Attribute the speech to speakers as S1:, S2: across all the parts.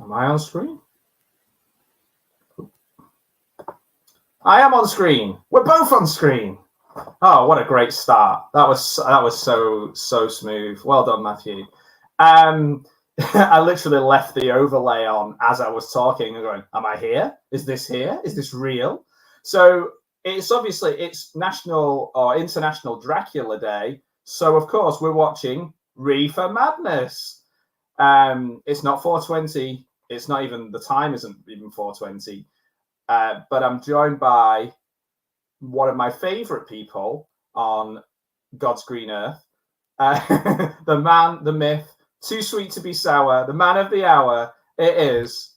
S1: Am I on screen? I am on screen. We're both on screen. Oh, what a great start. That was so smooth. Well done, Matthew. I literally left the overlay on as I was talking and going, am I here? Is this here? Is this real? So it's National or International Dracula Day. So of course we're watching Reefer Madness. It's not 4:20. It's not even, the time isn't even 4:20. But I'm joined by one of my favorite people on God's green earth. The man, the myth, too sweet to be sour, the man of the hour. It is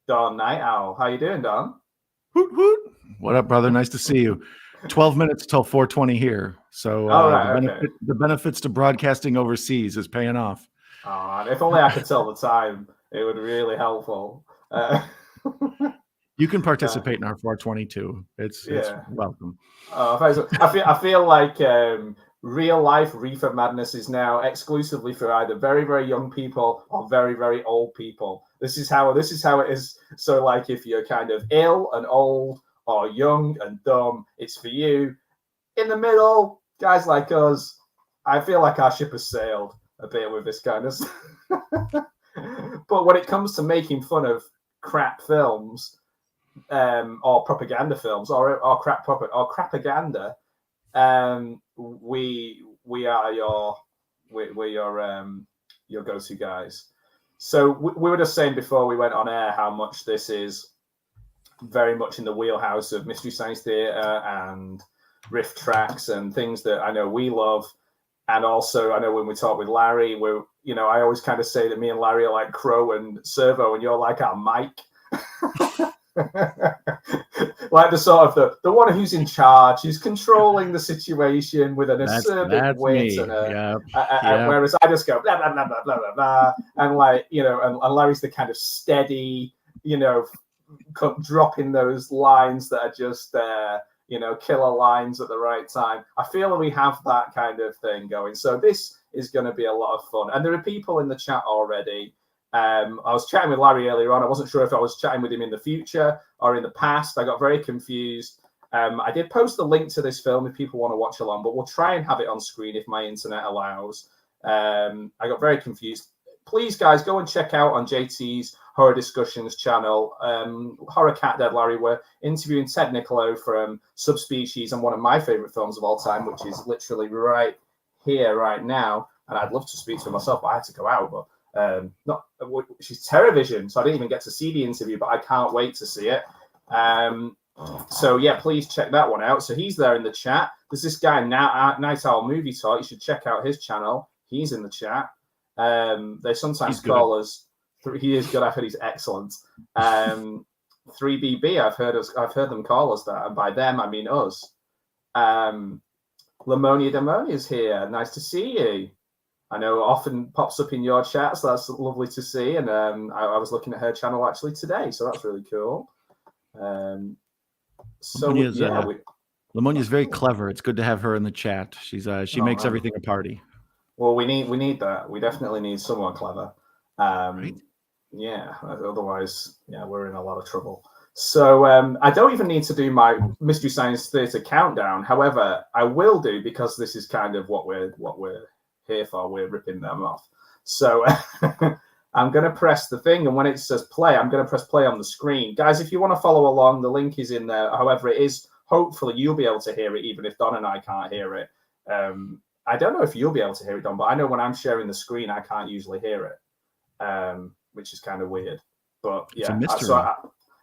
S1: Don Night Owl. How you doing, Don?
S2: Hoot, hoot. What up, brother? Nice to see you. 12 minutes till 4:20 here. So the benefits to broadcasting overseas is paying off.
S1: Oh, if only I could tell the time, it would be really helpful.
S2: You can participate in our 422. It's welcome.
S1: I feel like real life Reefer Madness is now exclusively for either very, very young people or very, very old people. This is how it is. So like if you're kind of ill and old or young and dumb, it's for you. In the middle, guys like us, I feel like our ship has sailed a bit with this kind of stuff. But when it comes to making fun of crap films, or propaganda films, or crapaganda, we are your go-to guys. So we were just saying before we went on air how much this is very much in the wheelhouse of Mystery Science Theater and riff tracks and things that I know we love. And also, I know when we talk with Larry, I always kind of say that me and Larry are like Crow and Servo, and you're like our Mike. Like the sort of the one who's in charge, who's controlling the situation with an acerbic wit, whereas I just go blah blah blah blah blah blah blah, and like and Larry's the kind of steady, dropping those lines that are just killer lines at the right time. I feel that we have that kind of thing going. So this is going to be a lot of fun, and there are people in the chat already. I was chatting with Larry earlier on. I wasn't sure if I was chatting with him in the future or in the past. I got very confused. I did post the link to this film if people want to watch along, but we'll try and have it on screen if my internet allows. I got very confused. Please, guys, go and check out on JT's Horror Discussions channel. Horror Cat Dead Larry, we're interviewing Ted Nicolo from Subspecies and one of my favorite films of all time, which is literally right here, right now. And I'd love to speak to her myself, but I had to go out, but she's Terrorvision, so I didn't even get to see the interview, but I can't wait to see it. So yeah, please check that one out. So he's there in the chat. There's this guy Night Owl Movie Talk. You should check out his channel. He's in the chat. They sometimes call us. He is good. I've heard he's excellent. 3BB. I've heard them call us that, and by them I mean us. Lamonia Demonia's here. Nice to see you. I know often pops up in your chat, so that's lovely to see. And I was looking at her channel actually today, so that's really cool.
S2: Lamonia's very clever. It's good to have her in the chat. She makes everything a party.
S1: Well, we need that. We definitely need someone clever.
S2: Right?
S1: Yeah. Otherwise, we're in a lot of trouble. So I don't even need to do my Mystery Science Theater countdown. However, I will do, because this is kind of what we're here for. We're ripping them off. So I'm going to press the thing, and when it says play, I'm going to press play on the screen. Guys, if you want to follow along, the link is in there. However, it is, hopefully you'll be able to hear it, even if Don and I can't hear it. I don't know if you'll be able to hear it, Don, but I know when I'm sharing the screen, I can't usually hear it, which is kind of weird. But yeah,
S2: it's a mystery.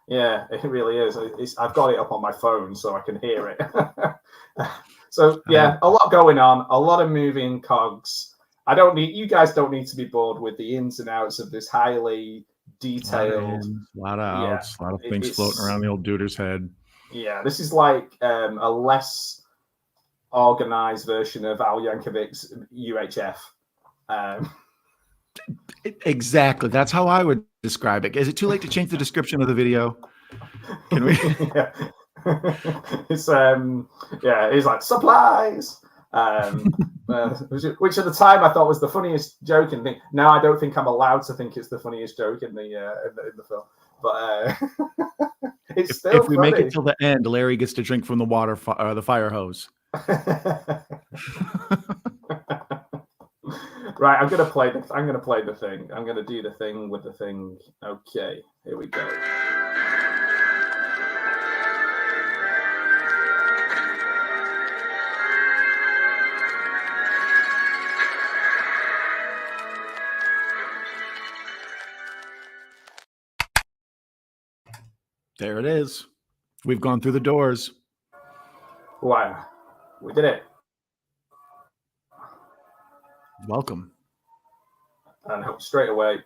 S1: Yeah, it really is. I've got it up on my phone so I can hear it. So yeah, a lot going on, a lot of moving cogs. You guys don't need to be bored with the ins and outs of this highly detailed.
S2: A lot of outs, a lot of things floating around the old duder's head. Yeah,
S1: this is like a less organized version of Al Yankovic's UHF.
S2: Exactly. That's how I would describe it. Is it too late to change the description of the video? Can we?
S1: It's like supplies. which at the time I thought was the funniest joke in the thing. Now I don't think I'm allowed to think it's the funniest joke in the film. But it's still
S2: if we
S1: funny.
S2: make it till the end, Larry gets to drink from the the fire hose.
S1: Right, I'm gonna play the thing. I'm gonna do the thing with the thing. Okay, here we go.
S2: There it is. We've gone through the doors.
S1: Wow, we did it.
S2: Welcome.
S1: And straight away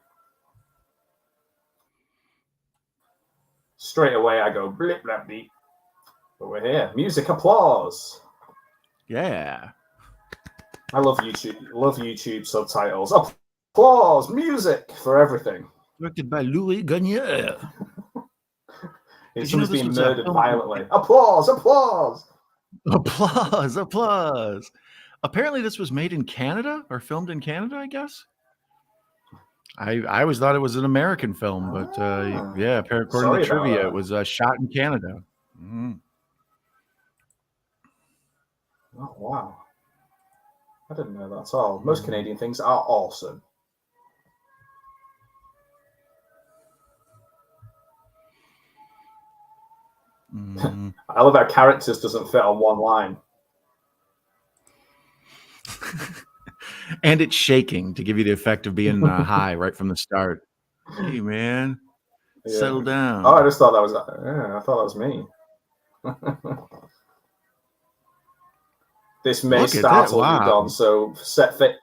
S1: I go blip blap beep. But we're here. Music, applause.
S2: Yeah.
S1: I love YouTube subtitles. Applause, music for everything.
S2: Directed by Louis Gasnier.
S1: Someone's being murdered violently. Applause, applause.
S2: Applause, applause. Apparently this was made in Canada or filmed in Canada, I guess. I always thought it was an American film, but yeah, according to trivia, it was shot in Canada. Mm.
S1: Oh, wow. I didn't know that at all. Most Canadian things are awesome.
S2: Mm.
S1: I love how characters doesn't fit on one line.
S2: And it's shaking to give you the effect of being high right from the start. Hey, man, settle down.
S1: Oh, I just thought that was. I thought that was me. This may startle you, Don. So set faces.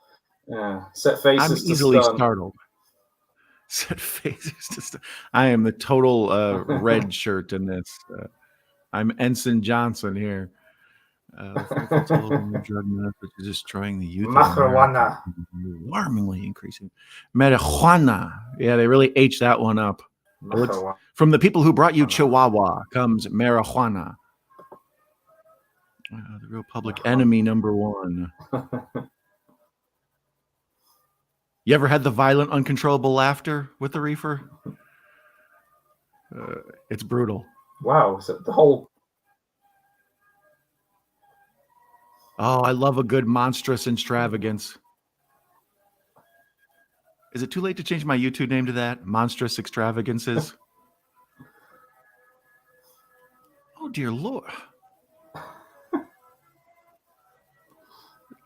S2: I'm easily startled. Set faces. I am the total red shirt in this. I'm Ensign Johnson here. The drug benefit is destroying the youth.
S1: Marijuana.
S2: Alarmingly increasing. Marijuana. Yeah, they really H that one up. From the people who brought you Chihuahua comes marijuana. The real public enemy number one. You ever had the violent, uncontrollable laughter with the reefer? It's brutal.
S1: Wow. So the whole...
S2: Oh, I love a good monstrous extravagance. Is it too late to change my YouTube name to that? Monstrous extravagances? Oh, dear Lord.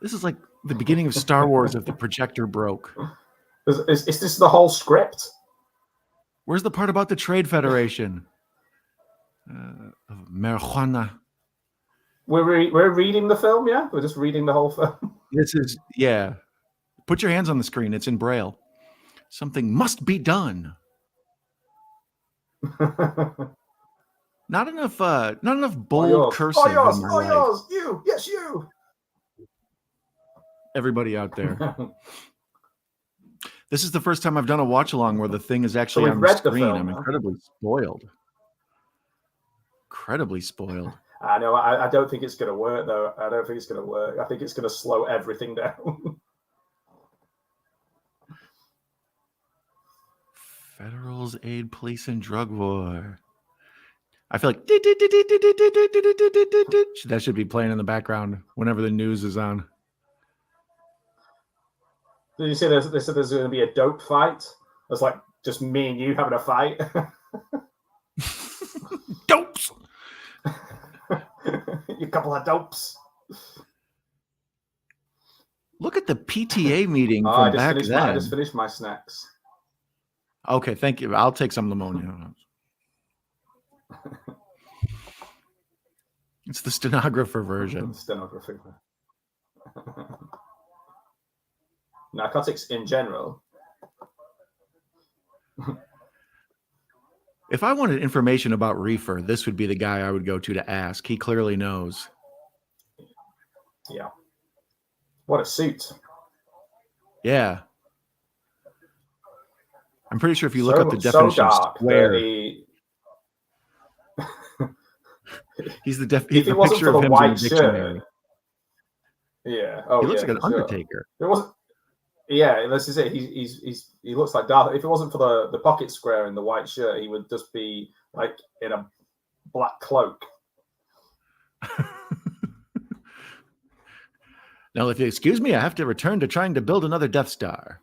S2: This is like the beginning of Star Wars if the projector broke.
S1: Is this the whole script?
S2: Where's the part about the Trade Federation? Marijuana.
S1: We're reading the film, yeah? We're just reading the whole film.
S2: This is, yeah. Put your hands on the screen. It's in Braille. Something must be done. Not enough bold cursive.
S1: Yours. You. Yes, you.
S2: Everybody out there. This is the first time I've done a watch along where the thing is actually on the screen. I'm incredibly spoiled. Incredibly spoiled.
S1: I know. I don't think it's going to work, though. I don't think it's going to work. I think it's going to slow everything down.
S2: Federals aid police in drug war. I feel like that should be playing in the background whenever the news is on.
S1: Did you say they said there's going to be a dope fight? It's like just me and you having a fight.
S2: Dopes.
S1: You couple of dopes.
S2: Look at the PTA meeting from back then.
S1: I just finished my snacks.
S2: Okay, thank you. I'll take some ammonia. It's the stenographer version.
S1: Stenographer. Narcotics in general.
S2: If I wanted information about Reefer, this would be the guy I would go to ask. He clearly knows.
S1: Yeah. What a suit.
S2: Yeah. I'm pretty sure if you look up the definition of square, he's the
S1: if it wasn't for the white shirt, Yeah. Oh,
S2: He looks
S1: yeah,
S2: like an
S1: for sure.
S2: Undertaker.
S1: It wasn't. Yeah, this is it. He looks like Darth. If it wasn't for the pocket square in the white shirt, he would just be like in a black cloak.
S2: Now, if you excuse me, I have to return to trying to build another Death Star.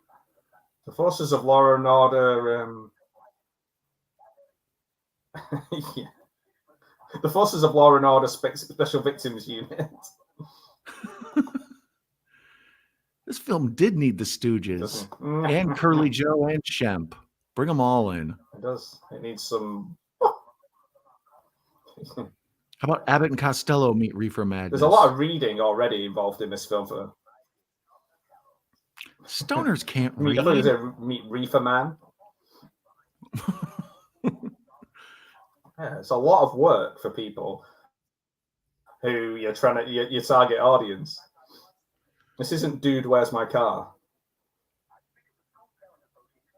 S1: The forces of law and order. Yeah. The forces of law and order special victims unit.
S2: This film did need the Stooges and Curly Joe and Shemp. Bring them all in.
S1: It does. It needs some.
S2: How about Abbott and Costello meet Reefer Madness?
S1: There's a lot of reading already involved in this film. For
S2: stoners can't read.
S1: I thought it was meet Reefer Man. Yeah, it's a lot of work for people who you're trying to your target audience. This isn't Dude, Where's My Car?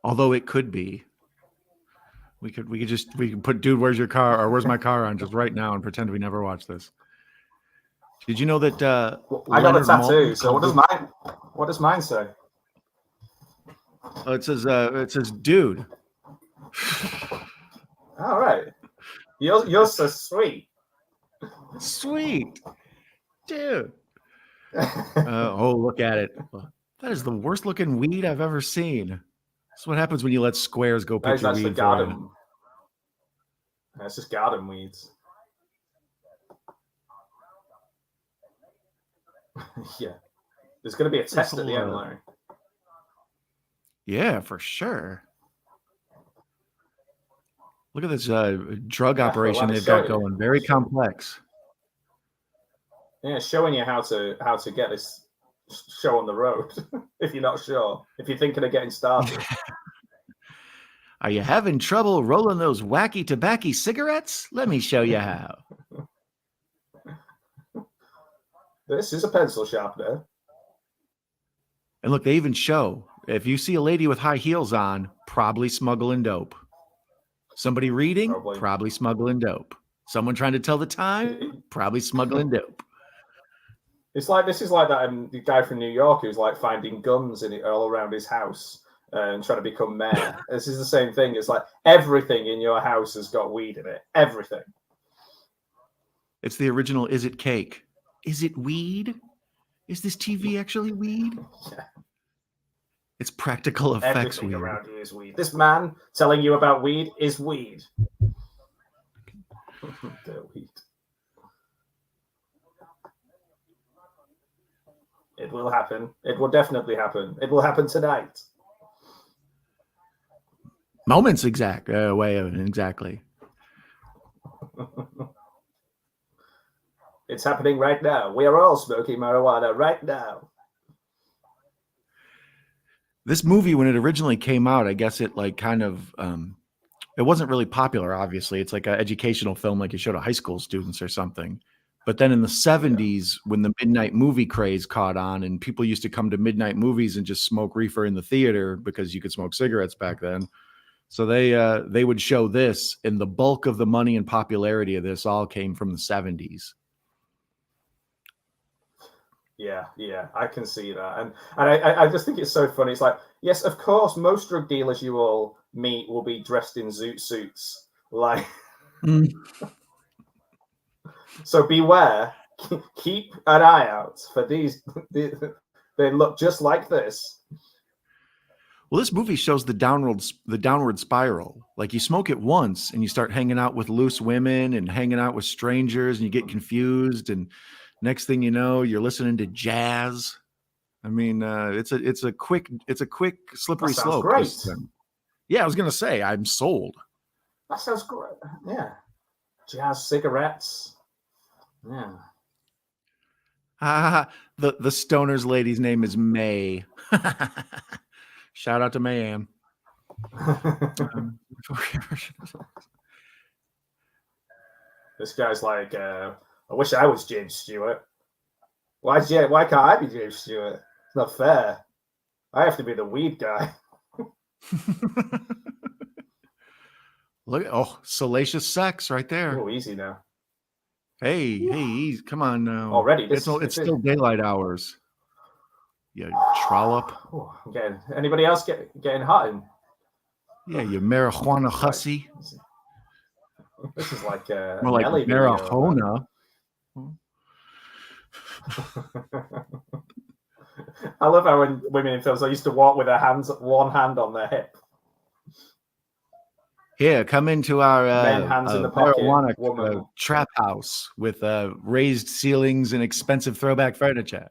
S2: Although it could be. We could put Dude, Where's Your Car or Where's My Car on just right now and pretend we never watched this. Did you know that
S1: I got a tattoo, so what does mine say?
S2: Oh, it says Dude.
S1: All right. You're so sweet.
S2: Sweet. Dude. Oh, look at it. That is the worst looking weed I've ever seen. That's what happens when you let squares go pick your weed for you.
S1: It's just garden weeds. Yeah. There's going to be a test at the end, Larry.
S2: Yeah, for sure. Look at this drug operation they've got going. Very complex.
S1: Yeah, showing you how to get this show on the road. If you're not sure, if you're thinking of getting started.
S2: Are you having trouble rolling those wacky tobacco cigarettes? Let me show you how.
S1: This is a pencil sharpener.
S2: And look, they even show, if you see a lady with high heels on, probably smuggling dope. Somebody reading, probably smuggling dope. Someone trying to tell the time, probably smuggling dope.
S1: This is like that the guy from New York who's like finding guns in it all around his house and trying to become mayor. This is the same thing. It's like everything in your house has got weed in it. Everything.
S2: It's the original Is It Cake? Is it weed? Is this TV actually weed?
S1: Yeah.
S2: It's practical effects
S1: Everything
S2: weed.
S1: around you is weed. This man telling you about weed is weed. Weed. It will happen. It will definitely happen. It will happen tonight.
S2: Moments exactly.
S1: It's happening right now. We are all smoking marijuana right now.
S2: This movie, when it originally came out, I guess it like kind of it wasn't really popular, obviously. It's like an educational film like you show to high school students or something. But then in the 70s, when the midnight movie craze caught on and people used to come to midnight movies and just smoke reefer in the theater because you could smoke cigarettes back then. So they would show this, and the bulk of the money and popularity of this all came from the 70s.
S1: Yeah, I can see that. And I just think it's so funny. It's like, yes, of course, most drug dealers you will meet will be dressed in zoot suits. Like, so beware. Keep an eye out for these. They look just like this.
S2: Well, this movie shows the downward spiral. Like you smoke it once and you start hanging out with loose women and hanging out with strangers and you get confused, and next thing you know, you're listening to jazz. I mean, it's a quick slippery slope.
S1: Great.
S2: Yeah, I was gonna say I'm sold.
S1: That sounds great. Yeah, jazz cigarettes. Yeah.
S2: The stoner's lady's name is May. Shout out to Mayanne.
S1: This guy's like, I wish I was James Stewart. Why can't I be James Stewart? It's not fair. I have to be the weed guy.
S2: Look, salacious sex right there.
S1: Oh, easy now.
S2: Hey, come on now.
S1: Already,
S2: It's still daylight hours. You trollop.
S1: Okay. Anybody else getting hot in?
S2: Yeah, you marijuana hussy.
S1: This is like a
S2: more like
S1: Nelly
S2: marijuana.
S1: I love how when women in films, they used to walk with one hand on their hip.
S2: Here, come into our
S1: Men hands in the pocket,
S2: marijuana trap house with raised ceilings and expensive throwback furniture.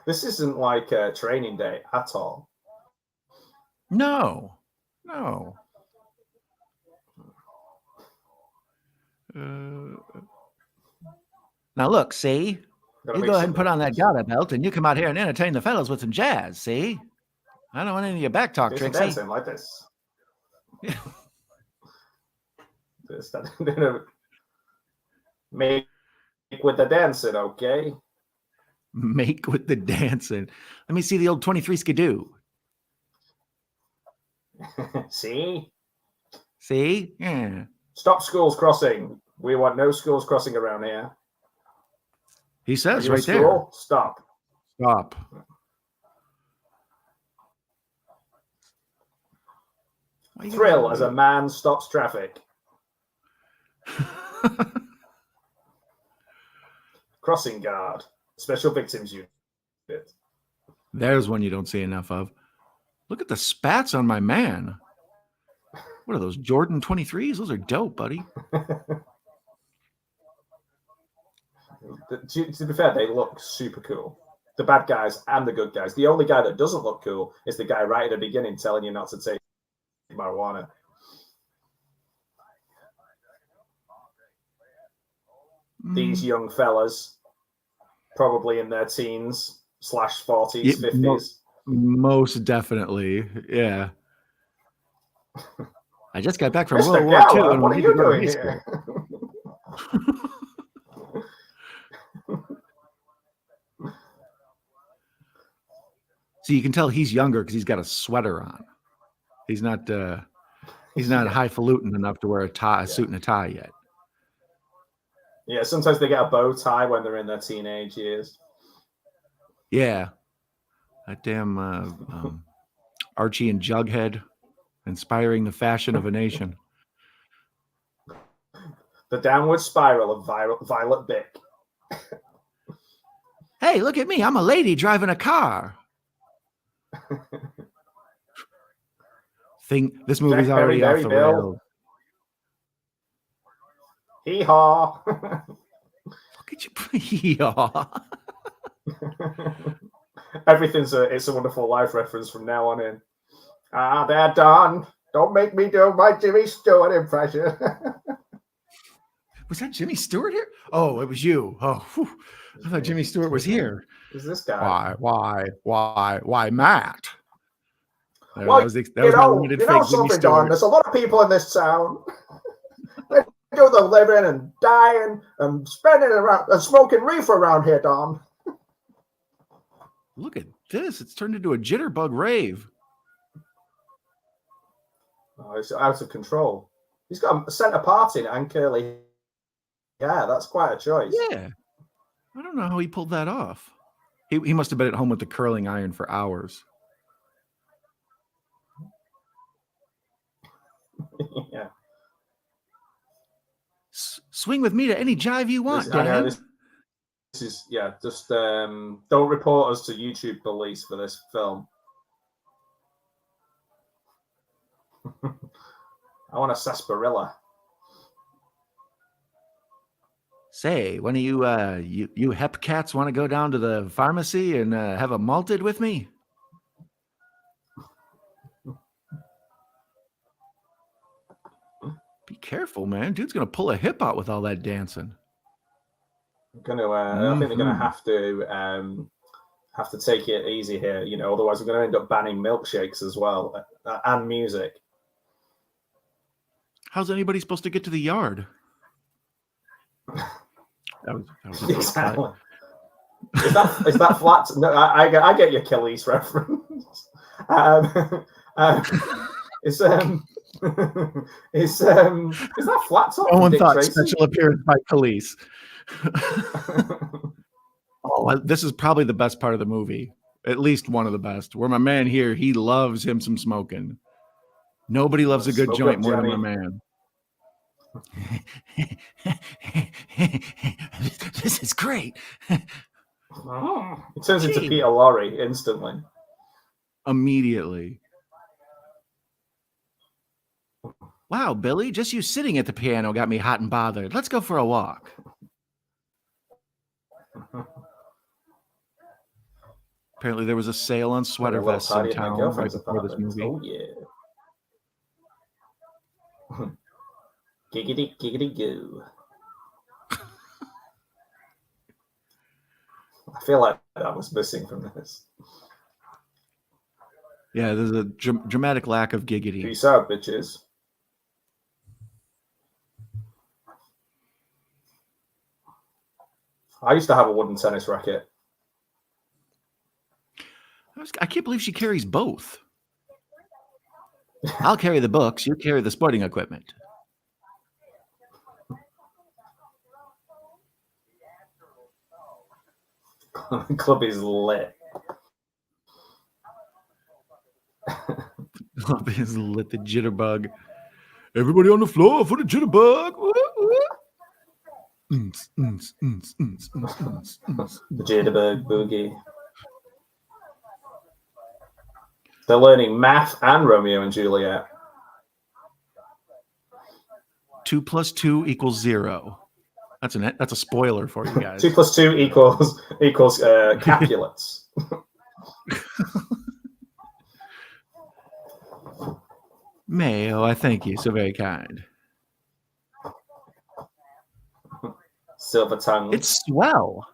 S1: This isn't like a Training Day at all.
S2: No. Now look, see? You go ahead and put on that garter belt and you come out here and entertain the fellas with some jazz, see? I don't want any of your back talk, Trixie.
S1: Dancing like this. Make with the dancing, okay?
S2: Make with the dancing. Let me see the old 23 skidoo.
S1: See?
S2: Yeah.
S1: Stop schools crossing. We want no schools crossing around here.
S2: He says right there.
S1: Stop. Thrill as a man stops traffic. Crossing guard. Special victims unit.
S2: There's one you don't see enough of. Look at the spats on my man. What are those, Jordan 23s? Those are dope, buddy.
S1: To be fair, they look super cool. The bad guys and the good guys. The only guy that doesn't look cool is the guy right at the beginning telling you not to take marijuana. These young fellas, probably in their teens / 40s, 50s.
S2: Most definitely, yeah. I just got back from
S1: Mr.
S2: World War II.
S1: What are you doing here?
S2: So you can tell he's younger because he's got a sweater on. He's not highfalutin enough to wear a suit and a tie yet.
S1: Yeah, sometimes they get a bow tie when they're in their teenage years.
S2: Yeah. That damn Archie and Jughead inspiring the fashion of a nation.
S1: The downward spiral of Violet Bick.
S2: Hey, look at me. I'm a lady driving a car. This movie's already off the rails.
S1: Hee-haw.
S2: Look at you. Hee-haw.
S1: Everything's It's a Wonderful Life reference from now on in. They're done. Don't make me do my Jimmy Stewart impression.
S2: Was that Jimmy Stewart here? Oh, it was you. Oh, whew. I thought Jimmy Stewart was here.
S1: Who's this guy?
S2: Why, Matt?
S1: Well, you know something, Don. There's a lot of people in this town. They do the living and dying and spending around and smoking reefer around here, Don.
S2: Look at this. It's turned into a jitterbug rave.
S1: Oh, it's out of control. He's got a centre parting and curly hair. That's quite a choice.
S2: Yeah. I don't know how he pulled that off. He must have been at home with the curling iron for hours.
S1: Yeah.
S2: Swing with me to any jive you want, Dan.
S1: This is, just don't report us to YouTube police for this film. I want a sarsaparilla.
S2: Say, one of you hep cats want to go down to the pharmacy and have a malted with me? Be careful, man. Dude's gonna pull a hip out with all that dancing.
S1: I think they're gonna have to take it easy here. Otherwise we're gonna end up banning milkshakes as well and music.
S2: How's anybody supposed to get to the yard? That was
S1: exactly. Is that flat? No, I get your Kelly's reference. Is that Flat Top?
S2: No one
S1: Dick
S2: thought
S1: Tracy?
S2: special appearance by police. Oh, this is probably the best part of the movie. At least one of the best. Where my man here, he loves him some smoking. Nobody loves a good
S1: Smoke
S2: joint
S1: up,
S2: more than
S1: Johnny.
S2: my man. This is great.
S1: It turns into Peter Lorre instantly.
S2: Immediately. Wow, Billy, just you sitting at the piano got me hot and bothered. Let's go for a walk. Apparently there was a sale on sweater vests in town right before this movie.
S1: Oh, yeah. Giggity, giggity, goo. I feel like that was missing from this.
S2: Yeah, there's a dramatic lack of giggity.
S1: Peace out, bitches. I used to have a wooden tennis racket.
S2: I can't believe she carries both. I'll carry the books, you carry the sporting equipment.
S1: Club is lit.
S2: Club is lit, the jitterbug. Everybody on the floor for the jitterbug.
S1: The jitterbug boogie. They're learning math and Romeo and Juliet.
S2: 2 + 2 = 0. That's a spoiler for you guys.
S1: 2 + 2 equals Capulets.
S2: Mayo, I thank you. So very kind.
S1: Silver tongue.
S2: It's swell.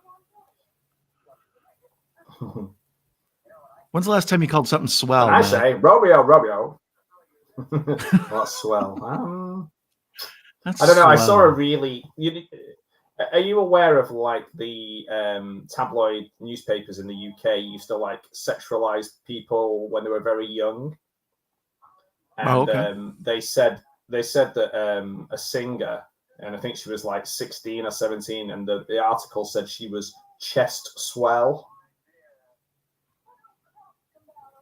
S2: When's the last time you called something swell?
S1: I say Romeo. That's swell.
S2: That's
S1: I don't know.
S2: swell.
S1: I saw a really. Are you aware of like the tabloid newspapers in the UK used to like sexualize people when they were very young? And they said that a singer, and I think she was like 16 or 17, and the article said she was chest swell.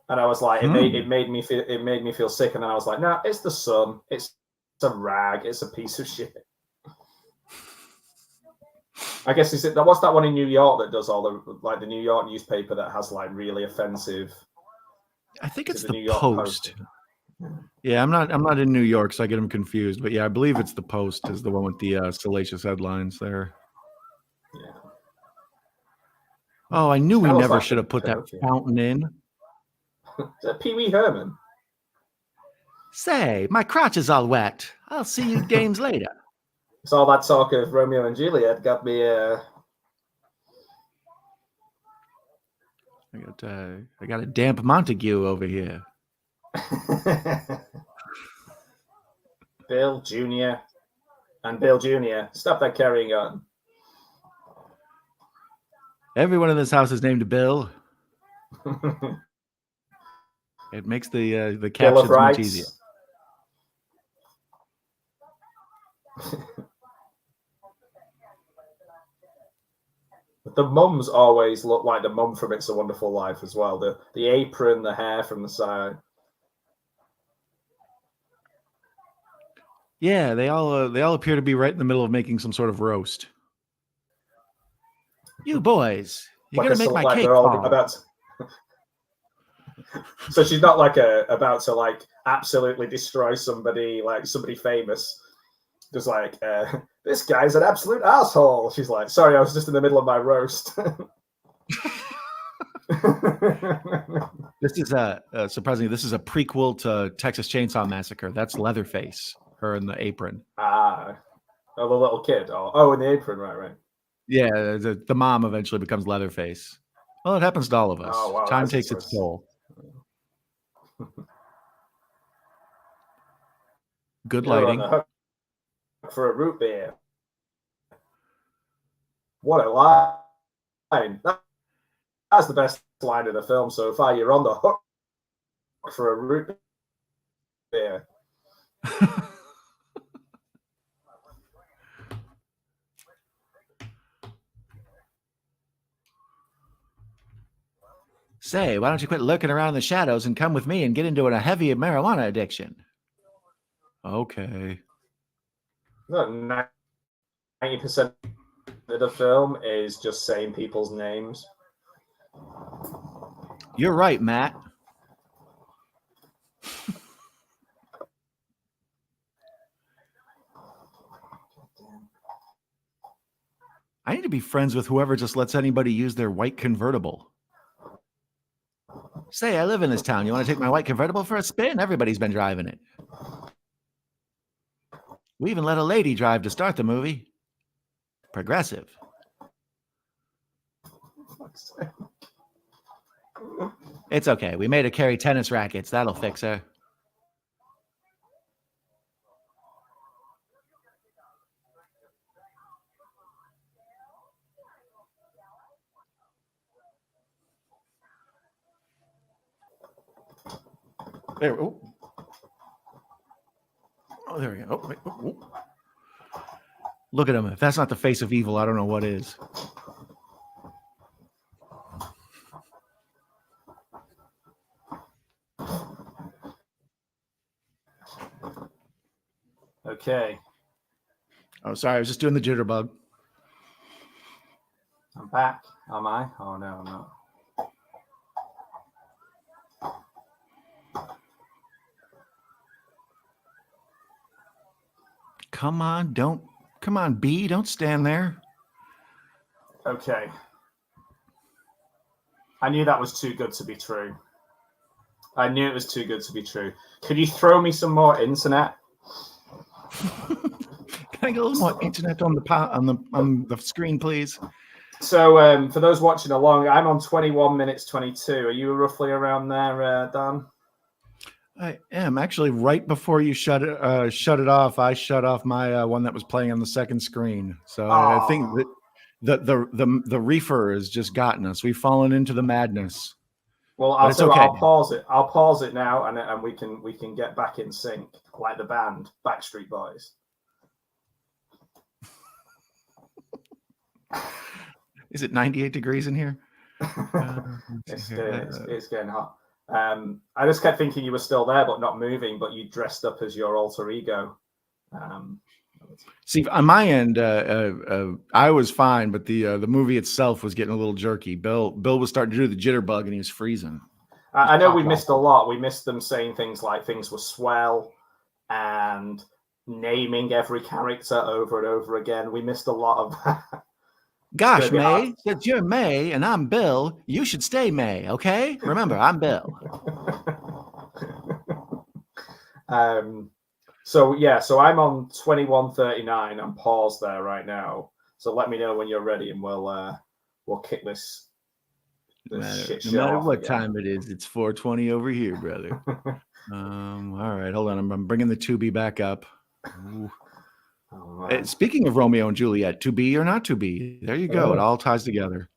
S1: And I was like, it made me feel sick, and then I was like, no, it's the sun, it's a rag, it's a piece of shit. I guess what's that one in New York that does all the New York newspaper that has like really offensive?
S2: I think it's the New York Post. Yeah, I'm not in New York, so I get them confused. But yeah, I believe it's the Post is the one with the salacious headlines there.
S1: Yeah.
S2: Oh, I knew we never should have put that fountain in.
S1: Is that Pee Wee Herman?
S2: Say, my crotch is all wet. I'll see you games later.
S1: It's all that talk of Romeo and Juliet got me.
S2: I got a damp Montague over here.
S1: Bill Jr. and Bill Jr. Stop that carrying on.
S2: Everyone in this house is named Bill. It makes the captions much easier.
S1: But the mums always look like the mum from It's a Wonderful Life as well. The apron, the hair from the side.
S2: Yeah, they all appear to be right in the middle of making some sort of roast. You boys, you're gonna make my cake fall.
S1: About so she's not like about to like absolutely destroy somebody, like somebody famous. Just like this guy's an absolute asshole. She's like, sorry, I was just in the middle of my roast.
S2: This is surprisingly, this is a prequel to Texas Chainsaw Massacre. That's Leatherface, her in the apron.
S1: The little kid. Oh, in the apron, right.
S2: Yeah, the mom eventually becomes Leatherface. Well, it happens to all of us.
S1: Oh, wow,
S2: Time takes its toll. Good lighting.
S1: For a root beer. What a line. That's the best line of the film so far. You're on the hook for a root beer.
S2: Say, why don't you quit lurking around in the shadows and come with me and get into a heavy marijuana addiction? Okay.
S1: Look, 90% of the film is just saying people's names.
S2: You're right, Matt. I need to be friends with whoever just lets anybody use their white convertible. Say, I live in this town. You want to take my white convertible for a spin? Everybody's been driving it. We even let a lady drive to start the movie. Progressive. It's okay. We made her carry tennis rackets. That'll fix her. There. Oh, there we go. Oh, wait, oh. Look at him. If that's not the face of evil, I don't know what is.
S1: Okay.
S2: Oh, sorry. I was just doing the jitterbug.
S1: I'm back. Am I? Oh, no, I'm not.
S2: Come on, B, don't stand there.
S1: Okay. I knew that was too good to be true. I knew it was too good to be true. Could you throw me some more internet?
S2: Can I get a little more internet on the screen, please?
S1: So, for those watching along, I'm on 21 minutes 22. Are you roughly around there, Dan?
S2: I am actually right before you shut it off. I shut off my one that was playing on the second screen. So I think that the reefer has just gotten us. We've fallen into the madness.
S1: Well, I'll pause it. I'll pause it now, and we can get back in sync like the band Backstreet Boys.
S2: Is it 98 degrees in here?
S1: It's getting hot. I just kept thinking you were still there, but not moving, but you dressed up as your alter ego.
S2: See, on my end, I was fine, but the movie itself was getting a little jerky. Bill was starting to do the jitterbug, and he was freezing.
S1: I know we missed a lot. We missed them saying things like things were swell and naming every character over and over again. We missed a lot of that.
S2: Gosh, May, since you're May and I'm Bill, you should stay May, okay? Remember, I'm Bill.
S1: So I'm on 21:39. I'm paused there right now. So let me know when you're ready, and we'll kick this shit show.
S2: No matter what time it is, it's 4:20 over here, brother. All right, hold on. I'm bringing the Tubi back up. Speaking of Romeo and Juliet, to be or not to be, there you go. It all ties together.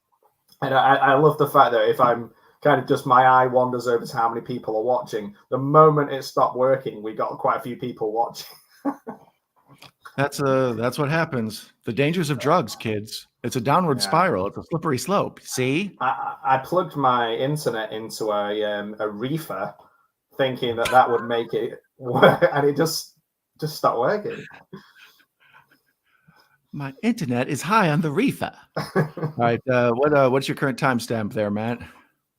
S1: And I love the fact that if I'm kind of just my eye wanders over to how many people are watching, the moment it stopped working, we got quite a few people watching.
S2: That's what happens. The dangers of drugs, kids. It's a downward spiral. It's a slippery slope. See?
S1: I plugged my internet into a reefer, thinking that would make it work, and it just stopped working.
S2: My internet is high on the reefer. All right. What's your current timestamp there, Matt?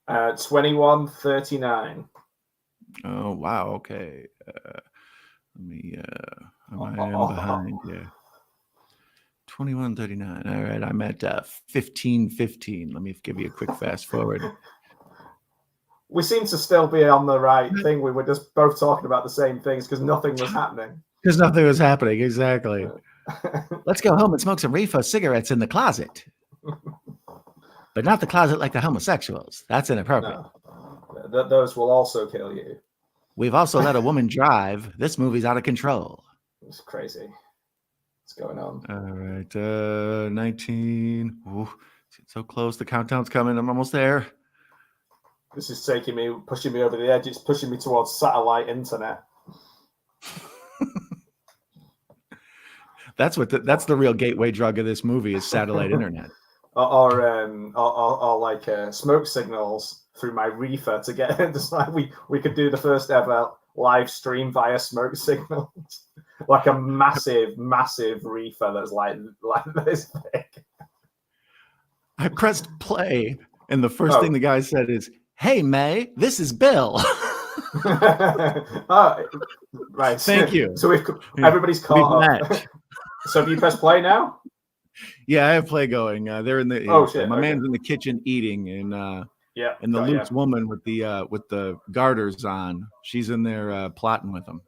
S1: 21:39.
S2: Oh wow. Okay. Let me. I am behind. Yeah. 21:39. All right. I'm at 15:15. Let me give you a quick fast forward.
S1: We seem to still be on the right thing. We were just both talking about the same things because nothing was happening.
S2: Because nothing was happening. Exactly. Let's go home and smoke some reefer cigarettes in the closet. But not the closet like the homosexuals. That's inappropriate.
S1: No. Those will also kill you.
S2: We've also let a woman drive. This movie's out of control.
S1: It's crazy. What's going on?
S2: All right. 19. Ooh, so close. The countdown's coming. I'm almost there.
S1: This is pushing me over the edge. It's pushing me towards satellite internet.
S2: That's that's the real gateway drug of this movie is satellite internet.
S1: or like smoke signals through my reefer to get just like we could do the first ever live stream via smoke signals. Like a massive reefer that's like this big.
S2: I pressed play, and the first thing the guy said is, "Hey, May, this is Bill."
S1: Right.
S2: Thank you.
S1: So everybody's caught up. So have you pressed play now?
S2: Yeah, I have play going. They're in the.
S1: Oh shit!
S2: My man's in the kitchen eating, and and the loose woman with the garters on, she's in there plotting with them.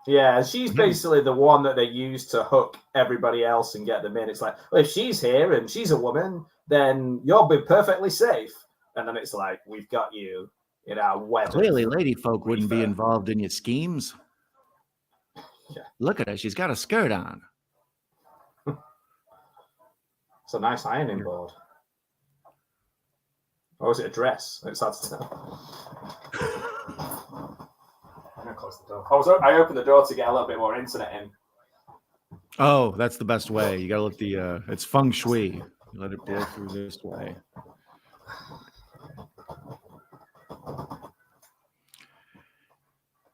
S1: Yeah, she's basically the one that they use to hook everybody else and get them in. It's like, well, if she's here and she's a woman, then you'll be perfectly safe. And then it's like, we've got you in our web.
S2: Clearly, lady folk wouldn't be involved in your schemes.
S1: Yeah.
S2: Look at her; she's got a skirt on.
S1: It's a nice ironing board. Or is it a dress? It's hard to tell. I'm gonna close the door. I opened the door to get a little bit more internet in.
S2: Oh, that's the best way. You gotta let the it's feng shui. You let it blow through this way.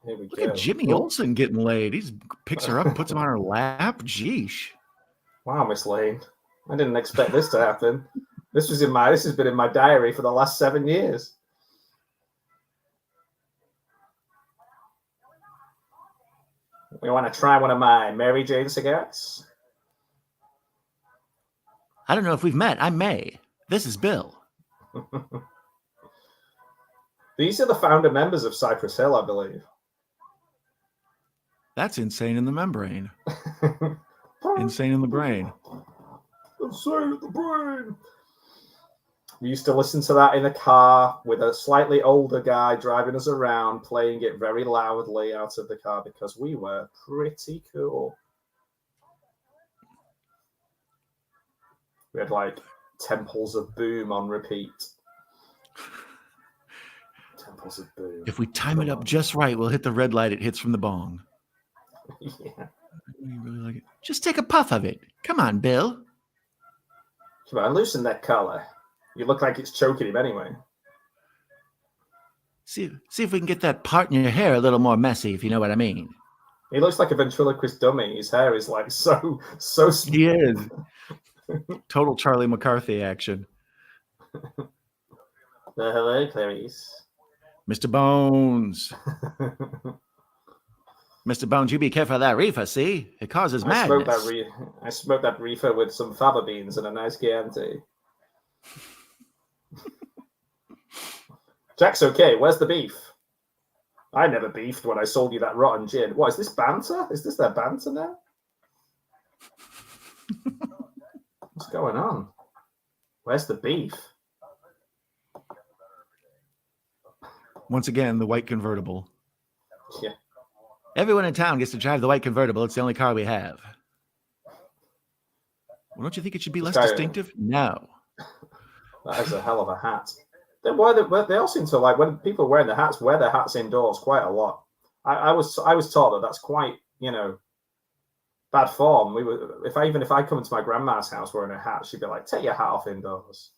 S1: Here we
S2: Look
S1: go.
S2: at Jimmy Olsen getting laid. He picks her up, puts him on her lap. Jeesh.
S1: Wow, Miss Lane. I didn't expect this to happen. This has been in my diary for the last 7 years. We want to try one of my Mary Jane cigarettes?
S2: I don't know if we've met. I'm May. This is Bill.
S1: These are the founder members of Cypress Hill, I believe.
S2: That's insane in the membrane. Insane in the brain.
S1: Insane in the brain. We used to listen to that in a car with a slightly older guy driving us around, playing it very loudly out of the car because we were pretty cool. We had like Temples of Boom on repeat. Temples of Boom.
S2: If we time it up just right, we'll hit the red light it hits from the bong.
S1: Yeah.
S2: You really like it. Just take a puff of it. Come on, Bill.
S1: Come on, loosen that collar. You look like it's choking him anyway.
S2: See if we can get that part in your hair a little more messy, if you know what I mean.
S1: He looks like a ventriloquist dummy. His hair is like so smooth.
S2: He is. Total Charlie McCarthy action.
S1: Hello, Clarice.
S2: Mr. Bones. Mr. Bones, you be careful of that reefer, see? It causes madness.
S1: I smoked that reefer with some fava beans and a nice Chianti. Jack's okay. Where's the beef? I never beefed when I sold you that rotten gin. What, is this banter? Is this their banter now? What's going on? Where's the beef?
S2: Once again, the white convertible.
S1: Yeah.
S2: Everyone in town gets to drive the white convertible. It's the only car we have. Well, don't you think it should be less distinctive? No.
S1: That is a hell of a hat. They all seem to like, when people are wearing the hats, wear their hats indoors quite a lot. I was taught that that's quite, bad form. If I come into my grandma's house wearing a hat, she'd be like, take your hat off indoors.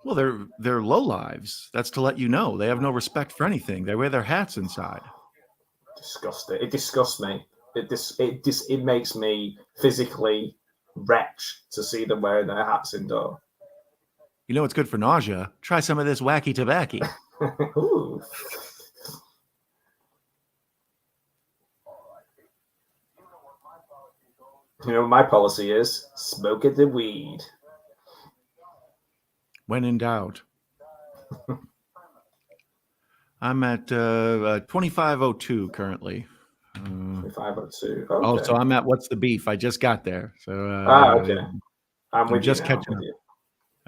S2: Well, they're lowlives. That's to let you know they have no respect for anything. They wear their hats inside.
S1: Disgusting. It disgusts me. It makes me physically wretch to see them wearing their hats indoors.
S2: You know what's good for nausea? Try some of this wacky tobacco.
S1: Ooh. You know what my policy is? Smoke the weed.
S2: When in doubt. I'm at 2502 currently.
S1: 2502. Okay.
S2: Oh, so I'm at what's the beef? I just got there. So
S1: okay. I'm with
S2: just
S1: you now.
S2: catching up.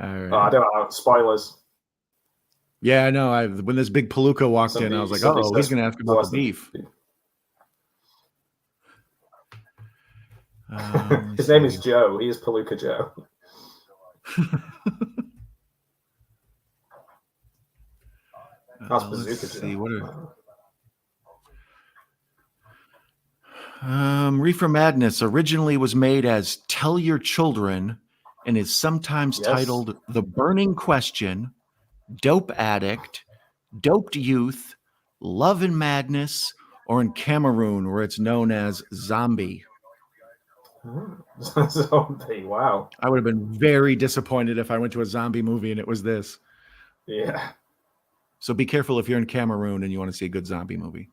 S2: All right.
S1: Oh, I don't know. Spoilers.
S2: Yeah, I know. When this big palooka walked in, I was like, oh, he's going to ask about the beef.
S1: His name is Joe. He is Palooka Joe. That's Bazooka Joe.
S2: See, Reefer Madness originally was made as Tell Your Children and is sometimes
S1: Yes.
S2: titled The Burning Question, Dope Addict, Doped Youth, Love and Madness, or in Cameroon, where it's known as Zombie.
S1: Zombie, wow.
S2: I would have been very disappointed if I went to a zombie movie and it was this.
S1: Yeah.
S2: So be careful if you're in Cameroon and you want to see a good zombie movie.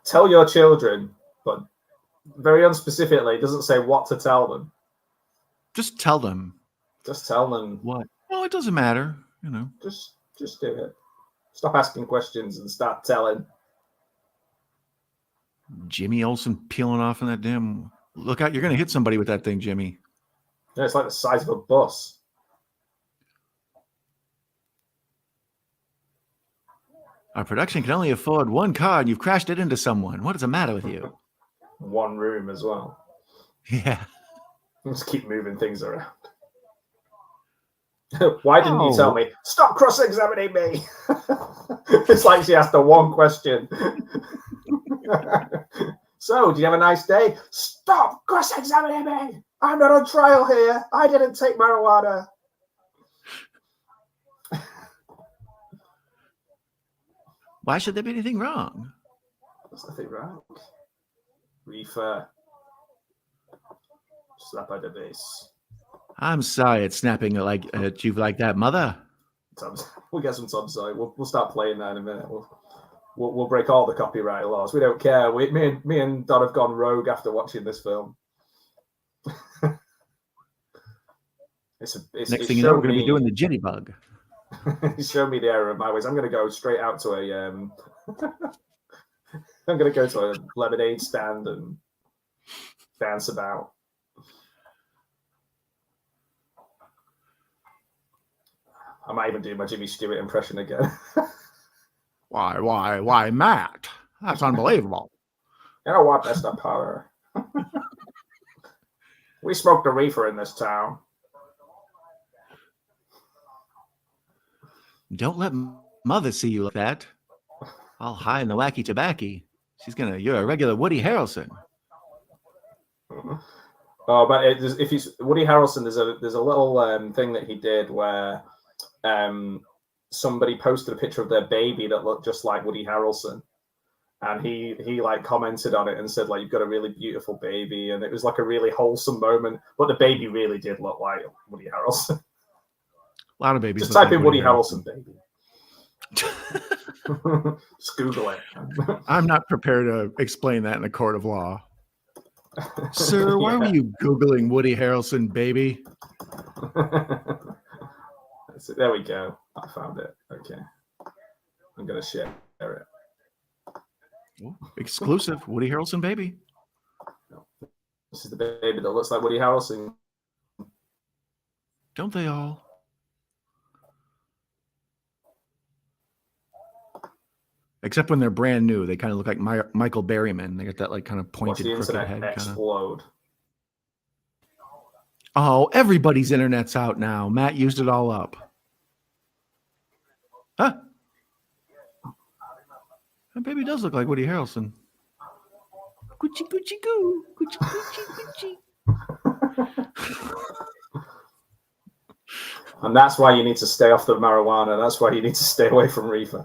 S1: Tell your children, but very unspecifically, it doesn't say what to tell them.
S2: Just tell them.
S1: Just tell them.
S2: What? Well, it doesn't matter, you know.
S1: Just do it. Stop asking questions and start telling.
S2: Jimmy Olsen peeling off in that damn... Look out, you're going to hit somebody with that thing, Jimmy.
S1: Yeah, it's like the size of a bus.
S2: Our production can only afford one car and you've crashed it into someone. What is the matter with you?
S1: One room as well.
S2: Yeah.
S1: Just keep moving things around. Why didn't you tell me? Stop cross-examining me. It's like she asked the one question. So, do you have a nice day? Stop cross-examining me. I'm not on trial here. I didn't take marijuana.
S2: Why should there be anything wrong?
S1: There's nothing wrong. Reefer. Slap at the base.
S2: I'm sorry it's snapping like at you like that, mother.
S1: We'll get some Tom Sawyer. We'll start playing that in a minute. We'll break all the copyright laws. We don't care. Me and Don have gone rogue after watching this film.
S2: Next thing you know, we're going to be doing the Jitty Bug.
S1: Show me the error of my ways. I'm going to go straight out to a. I'm going to go to a lemonade stand and dance about. I might even do my Jimmy Stewart impression again.
S2: Why, Matt? That's unbelievable.
S1: You know what, Mr. Potter? We smoked a reefer in this town.
S2: Don't let mother see you like that. All high in the wacky tobacco. You're a regular Woody Harrelson.
S1: Oh, but if he's Woody Harrelson, there's a little thing that he did where somebody posted a picture of their baby that looked just like Woody Harrelson, and he like commented on it and said like, you've got a really beautiful baby, and it was like a really wholesome moment, but the baby really did look like Woody Harrelson.
S2: A lot of babies.
S1: Just type in Woody Harrelson baby. Just Google it.
S2: I'm not prepared to explain that in a court of law. Sir, why were you Googling Woody Harrelson baby?
S1: There we go. I found it. Okay. I'm going to share it.
S2: Ooh, exclusive Woody Harrelson baby.
S1: This is the baby that looks like Woody Harrelson.
S2: Don't they all? Except when they're brand new. They kind of look like Michael Berryman. They got that like kind of pointed crooked head.
S1: Explode.
S2: Oh, everybody's internet's out now. Matt used it all up. Huh? That baby does look like Woody Harrelson. Gucci, Gucci, goo. Gucci, Gucci, Gucci.
S1: And that's why you need to stay off the marijuana. That's why you need to stay away from reefer.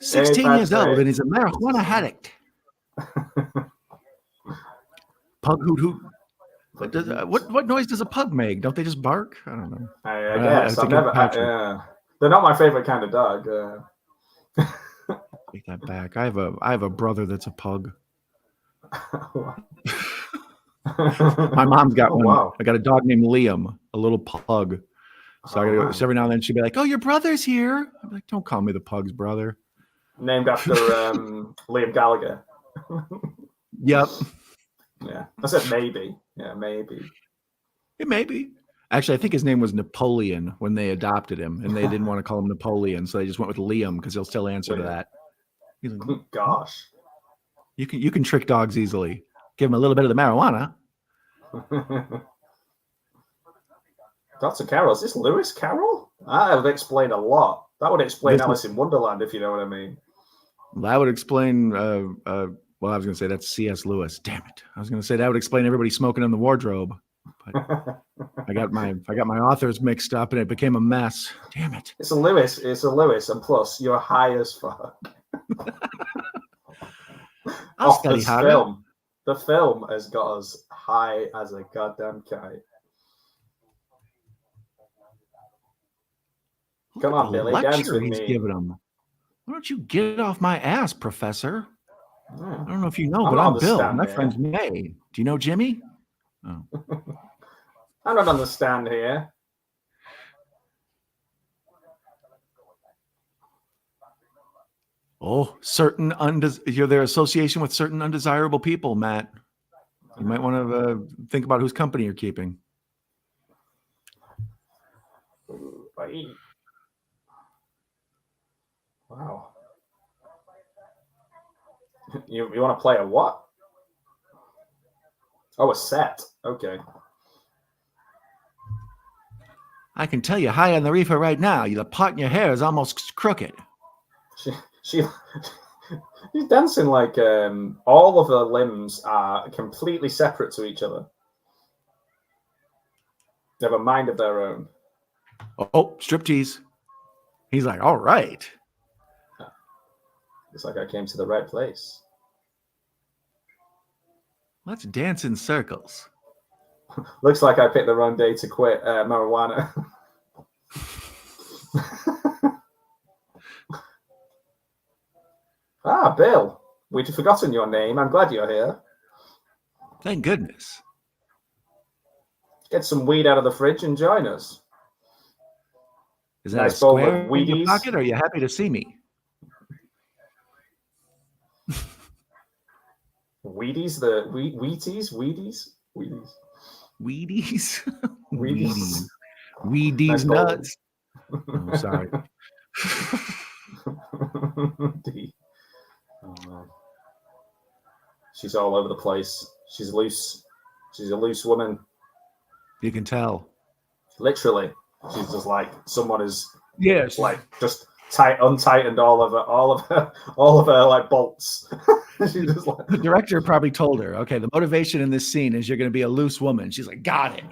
S2: 16 years old and he's a marijuana addict. Pug hoot hoot. What noise does a pug make? Don't they just bark? I don't know.
S1: I guess. They're not my favorite kind of dog.
S2: Take that back. I have a brother that's a pug. My mom's got one. Wow. I got a dog named Liam, a little pug. So I gotta go. So every now and then she'd be like, "Oh, your brother's here." I'm like, "Don't call me the pug's brother."
S1: Named after Liam Gallagher.
S2: Yep.
S1: Yeah, I said maybe. Yeah, maybe.
S2: It may be. Actually, I think his name was Napoleon when they adopted him, and they didn't want to call him Napoleon, so they just went with Liam because he'll still answer to that. He's like,
S1: gosh,
S2: you can trick dogs easily. Give him a little bit of the marijuana.
S1: Dr. Carroll, is this Lewis Carroll? That would explain a lot. That would explain Alice in Wonderland, if you know what I mean.
S2: Well, that would explain. Well, I was going to say that's C.S. Lewis. Damn it! I was going to say that would explain everybody smoking in the wardrobe, but I got my authors mixed up and it became a mess. Damn it!
S1: It's a Lewis, and plus you're high as fuck.
S2: I'll
S1: Off
S2: study
S1: this
S2: harder.
S1: film. The film has got us high as a goddamn kite. Come on, Billy, dance with me.
S2: Giving him. Why don't you get off my ass, Professor?
S1: Yeah.
S2: I don't know if you know, but I'm Bill. My friend's May. Do you know Jimmy? Oh.
S1: I don't understand here.
S2: Oh, their association with certain undesirable people, Matt. You might want to think about whose company you're keeping.
S1: Wow. You want to play a what? Oh, a set. Okay.
S2: I can tell you high on the reefer right now. The part in your hair is almost crooked.
S1: She's dancing like all of her limbs are completely separate to each other. They have a mind of their own.
S2: Oh, striptease. He's like, all right.
S1: Looks like I came to the right place.
S2: Let's dance in circles.
S1: Looks like I picked the wrong day to quit marijuana. Ah, Bill. We'd forgotten your name. I'm glad you're here.
S2: Thank goodness.
S1: Get some weed out of the fridge and join us.
S2: Is that nice a square in your pocket, or are you happy to see me?
S1: Wheaties? Wheaties?
S2: Wheaties nuts. Oh, sorry.
S1: She's all over the place. She's loose. She's a loose woman.
S2: You can tell.
S1: Literally, she's just like someone is.
S2: Yes.
S1: Like just untightened all of her like bolts. She's just like...
S2: The director probably told her, okay, the motivation in this scene is you're going to be a loose woman. She's like, got it.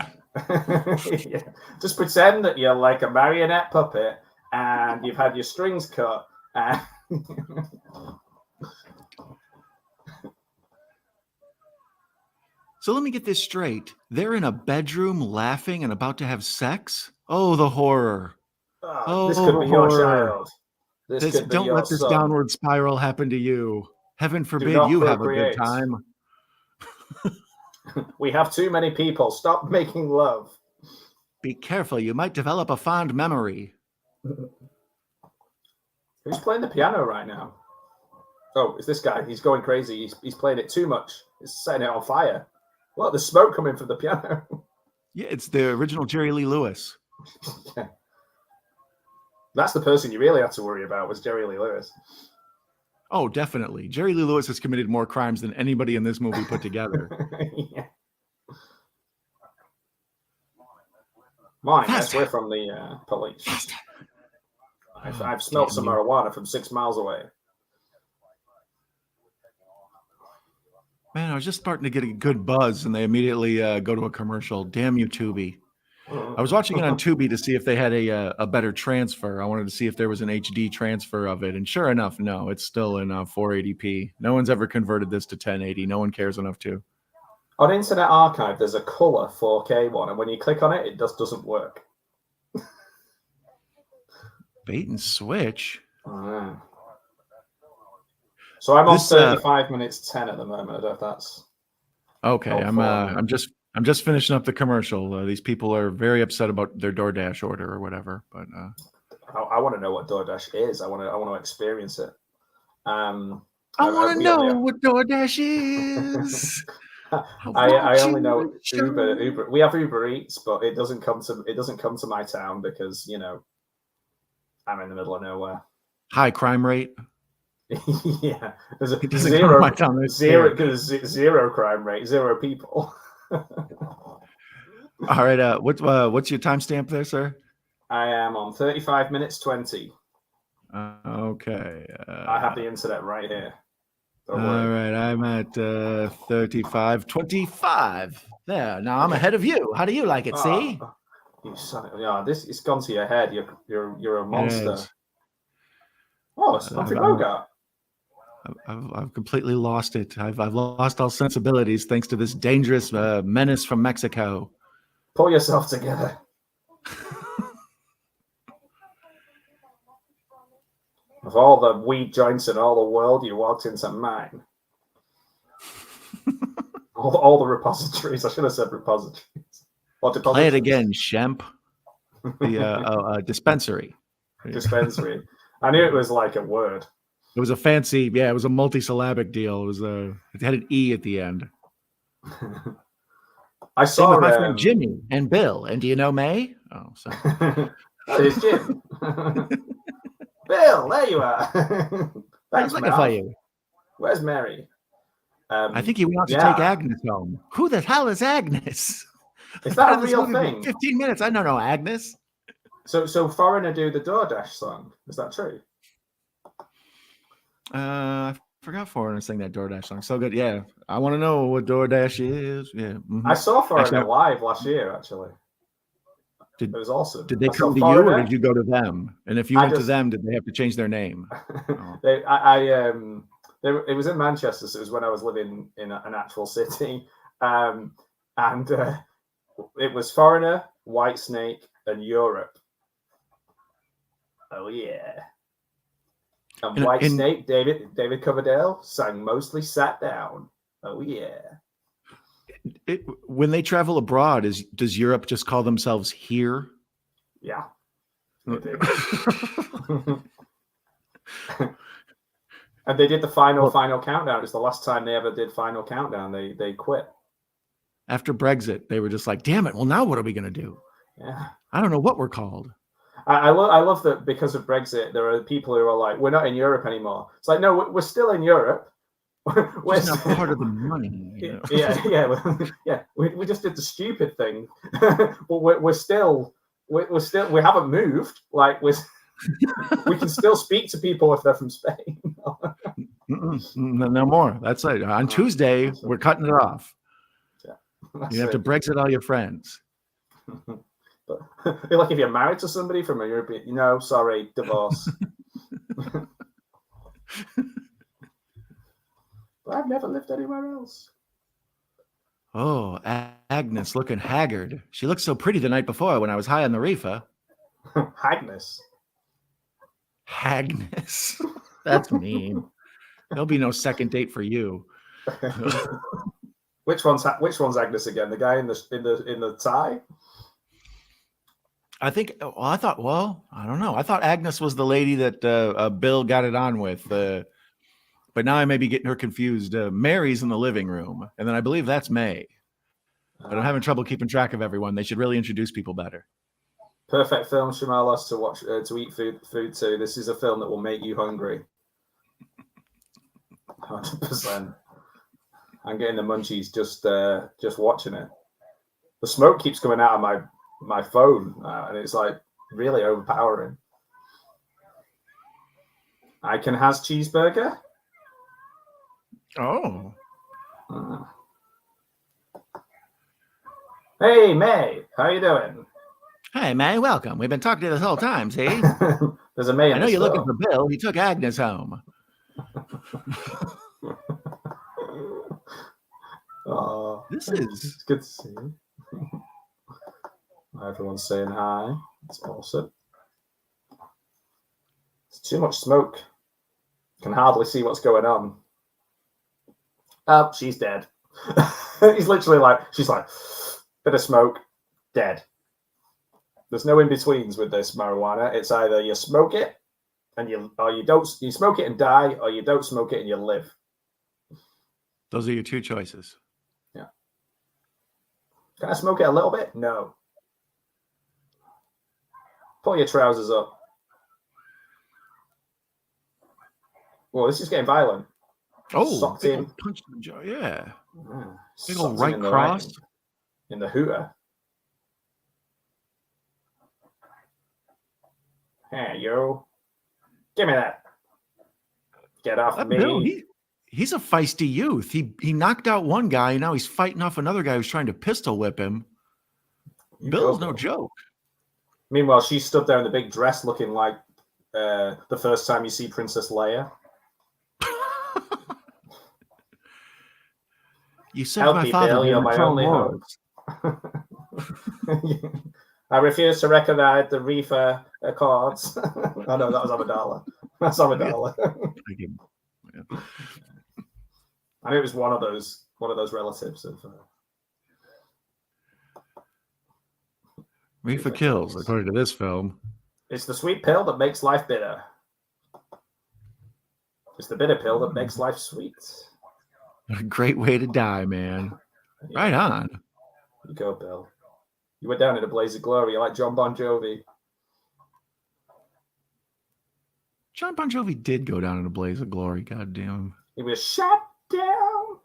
S1: Yeah. Just pretend that you're like a marionette puppet and you've had your strings cut. And...
S2: So let me get this straight. They're in a bedroom laughing and about to have sex? Oh, the horror.
S1: This could be your child.
S2: Don't let this downward spiral happen to you. Heaven forbid you have a good time.
S1: We have too many people. Stop making love.
S2: Be careful. You might develop a fond memory.
S1: Who's playing the piano right now? Oh, it's this guy. He's going crazy. He's playing it too much. It's setting it on fire. Look, there's smoke coming from the piano.
S2: Yeah, it's the original Jerry Lee Lewis.
S1: Yeah. That's the person you really have to worry about was Jerry Lee Lewis.
S2: Oh, definitely. Jerry Lee Lewis has committed more crimes than anybody in this movie put together.
S1: Yeah. Mine, yes, we're from the police. I've smelled some marijuana from 6 miles away.
S2: Man, I was just starting to get a good buzz, and they immediately go to a commercial. Damn you, Tubi. I was watching it on Tubi to see if they had a better transfer. I wanted to see if there was an HD transfer of it, and sure enough, no, it's still in 480p. No one's ever converted this to 1080. No one cares enough to.
S1: On Internet Archive, there's a color 4K one, and when you click on it, it just doesn't work.
S2: Bait and switch.
S1: Oh. So I'm on 35 minutes 10 at the moment. I don't know if that's
S2: okay. I'm just finishing up the commercial. These people are very upset about their DoorDash order or whatever. But
S1: I want to know what DoorDash is. I want to experience it.
S2: I want to know what DoorDash is.
S1: I only know Uber. We have Uber Eats, but it doesn't come to my town because I'm in the middle of nowhere.
S2: High crime rate.
S1: Yeah, there's a
S2: zero
S1: crime rate, 0 people.
S2: All right, what's your timestamp there, sir?
S1: I am on 35 minutes 20.
S2: Okay.
S1: I have the internet right here. Don't
S2: All
S1: worry.
S2: right, I'm at 35, 25. There. Now I'm ahead of you. How do you like it? See?
S1: You son of, yeah, this it's gone to your head. You're a
S2: It
S1: monster.
S2: is.
S1: Oh, it's Humphrey Bogart.
S2: I've completely lost it. I've lost all sensibilities thanks to this dangerous menace from Mexico.
S1: Pull yourself together. Of all the weed joints in all the world, you walked into mine. all the repositories. I should have said repositories. Or
S2: Play it again, Shemp. The dispensary.
S1: Dispensary. I knew it was like a word.
S2: It was a fancy, it was a multisyllabic deal. It was it had an E at the end.
S1: I saw
S2: with my friend Jimmy and Bill. And do you know May? Oh, sorry.
S1: That is Jim. Bill, there you are. Thanks,
S2: looking for you.
S1: Where's Mary?
S2: I think he wants to take Agnes home. Who the hell is Agnes?
S1: Is that a real thing?
S2: 15 minutes. I don't know Agnes.
S1: So Foreigner do the DoorDash song. Is that true?
S2: I forgot Foreigner sang that DoorDash song. So good. Yeah. I want to know what DoorDash is. Yeah. Mm-hmm.
S1: I saw Foreigner live last year, actually. It was awesome.
S2: Did they come to you or did you go to them? And if you went to them, did they have to change their name?
S1: It was in Manchester, so it was when I was living in an actual city. And it was Foreigner, Whitesnake, and Europe. Oh, yeah. And Whitesnake, David Coverdale, sang mostly sat down. Oh, yeah.
S2: When they travel abroad, does Europe just call themselves here?
S1: Yeah. They do. And they did the final countdown. It's the last time they ever did final countdown. They quit.
S2: After Brexit, they were just like, damn it, well, now what are we going to do?
S1: Yeah.
S2: I don't know what we're called.
S1: I love that because of Brexit, there are people who are like, we're not in Europe anymore. It's like, no, we're still in Europe.
S2: We're not part of the money. You know?
S1: Yeah. We just did the stupid thing, but we haven't moved. Like we can still speak to people if they're from Spain.
S2: No more. That's it. On Tuesday, we're cutting it off.
S1: Yeah,
S2: you have to Brexit all your friends.
S1: But like if you're married to somebody from a European, sorry, divorce. But I've never lived anywhere else.
S2: Oh, Agnes looking haggard. She looked so pretty the night before when I was high on the reefer.
S1: Agnes.
S2: That's mean. There'll be no second date for you.
S1: Which one's Agnes again? The guy in the tie?
S2: I think. Well, I don't know. I thought Agnes was the lady that Bill got it on with. But now I may be getting her confused. Mary's in the living room, and then I believe that's May. But I'm having trouble keeping track of everyone. They should really introduce people better.
S1: Perfect film, Shamalas, to watch, to eat food too. This is a film that will make you hungry. 100%. I'm getting the munchies just watching it. The smoke keeps coming out of my phone, and it's like really overpowering. Icon has cheeseburger.
S2: Oh.
S1: Hey, May, how you doing?
S2: Hey, May, welcome. We've been talking to you this whole time, see?
S1: There's a May in
S2: I know you're
S1: film.
S2: looking for Bill. He took Agnes home. This is
S1: good to see you. Everyone's saying hi. It's awesome. It's too much smoke. Can hardly see what's going on. Oh, she's dead. He's literally she's like, bit of smoke, dead. There's no in-betweens with this marijuana. It's either you smoke it and you smoke it and die, or you don't smoke it and you live.
S2: Those are your two choices.
S1: Yeah. Can I smoke it a little bit? No. Pull your trousers up. Well, this is getting violent.
S2: Oh,
S1: socked in.
S2: Punch in the jaw. Yeah. Big
S1: Socked
S2: old right cross.
S1: In the hooter. Hey, yo. Give me that. Get off me.
S2: Bill, he's a feisty youth. He knocked out one guy, and now he's fighting off another guy who's trying to pistol whip him. Bill's no joke.
S1: Meanwhile, she stood there in the big dress looking like the first time you see Princess Leia.
S2: You saved my father.
S1: Bill, you're my only hope. I refuse to recognize the Reefer Accords. Oh no, that was Amidala. That's Amidala. I mean, it was one of those relatives of.
S2: Reefer kills, according to this film.
S1: It's the sweet pill that makes life bitter. It's the bitter pill that makes life sweet.
S2: A great way to die, man. Yeah. Right on.
S1: You go, Bill. You went down in a blaze of glory. You're like John Bon Jovi.
S2: John Bon Jovi did go down in a blaze of glory. God damn.
S1: He was shot down.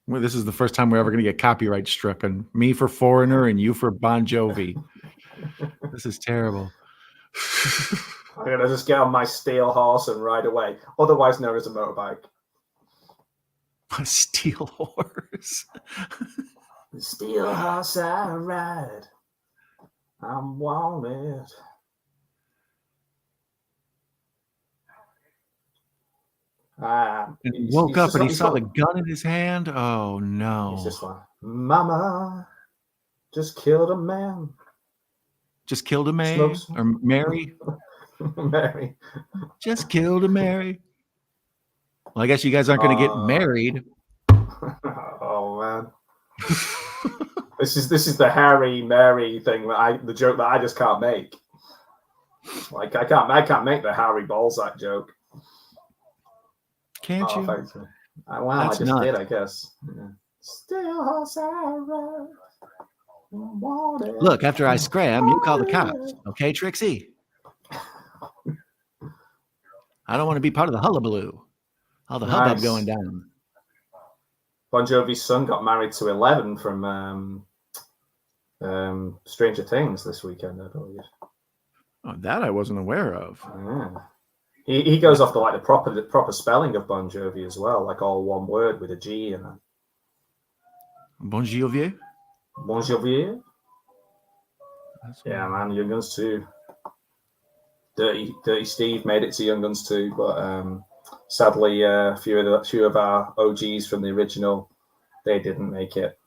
S2: Well, this is the first time we're ever going to get copyright stricken. Me for Foreigner and you for Bon Jovi. This is terrible.
S1: I'm going to just get on my steel horse and ride away, otherwise known as a motorbike.
S2: A steel horse.
S1: The steel horse I ride. I'm wanted.
S2: He woke up and he saw the gun in his hand. Oh, no.
S1: He's just like, Mama just killed a man.
S2: Just killed a man? Or Mary?
S1: Mary.
S2: Just killed a Mary. Well, I guess you guys aren't going to get married.
S1: Oh, man. This is the Harry Mary thing the joke that I just can't make. Like I can't make the Harry Balzac joke.
S2: Can't you?
S1: Thanks. Well, I just did, I guess. Yeah. Still
S2: look, after I scram, you call the cops. Okay, Trixie? I don't want to be part of the hullabaloo. All the hubbub going down.
S1: Bon Jovi's son got married to 11 from Stranger Things this weekend, I believe.
S2: Oh, that I wasn't aware of.
S1: Yeah. He goes off the proper spelling of Bon Jovi as well, like all one word with a G in it.
S2: Bon Jovi?
S1: Bon Jovi? Yeah, man, Young Guns 2. Dirty Steve made it to Young Guns 2, but sadly, a few of our OGs from the original, they didn't make it.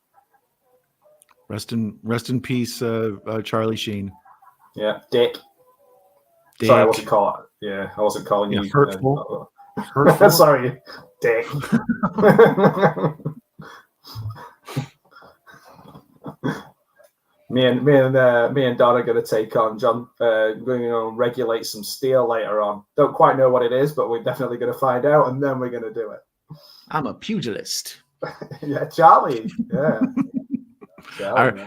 S2: Rest in peace, Charlie Sheen.
S1: Yeah, Dick. Sorry, I wasn't calling you
S2: hurtful.
S1: Sorry, Dick. Me and Don are going to take on John. We're going to regulate some steel later on. Don't quite know what it is, but we're definitely going to find out, and then we're going to do it.
S2: I'm a pugilist.
S1: Yeah, Charlie. Yeah. Charlie,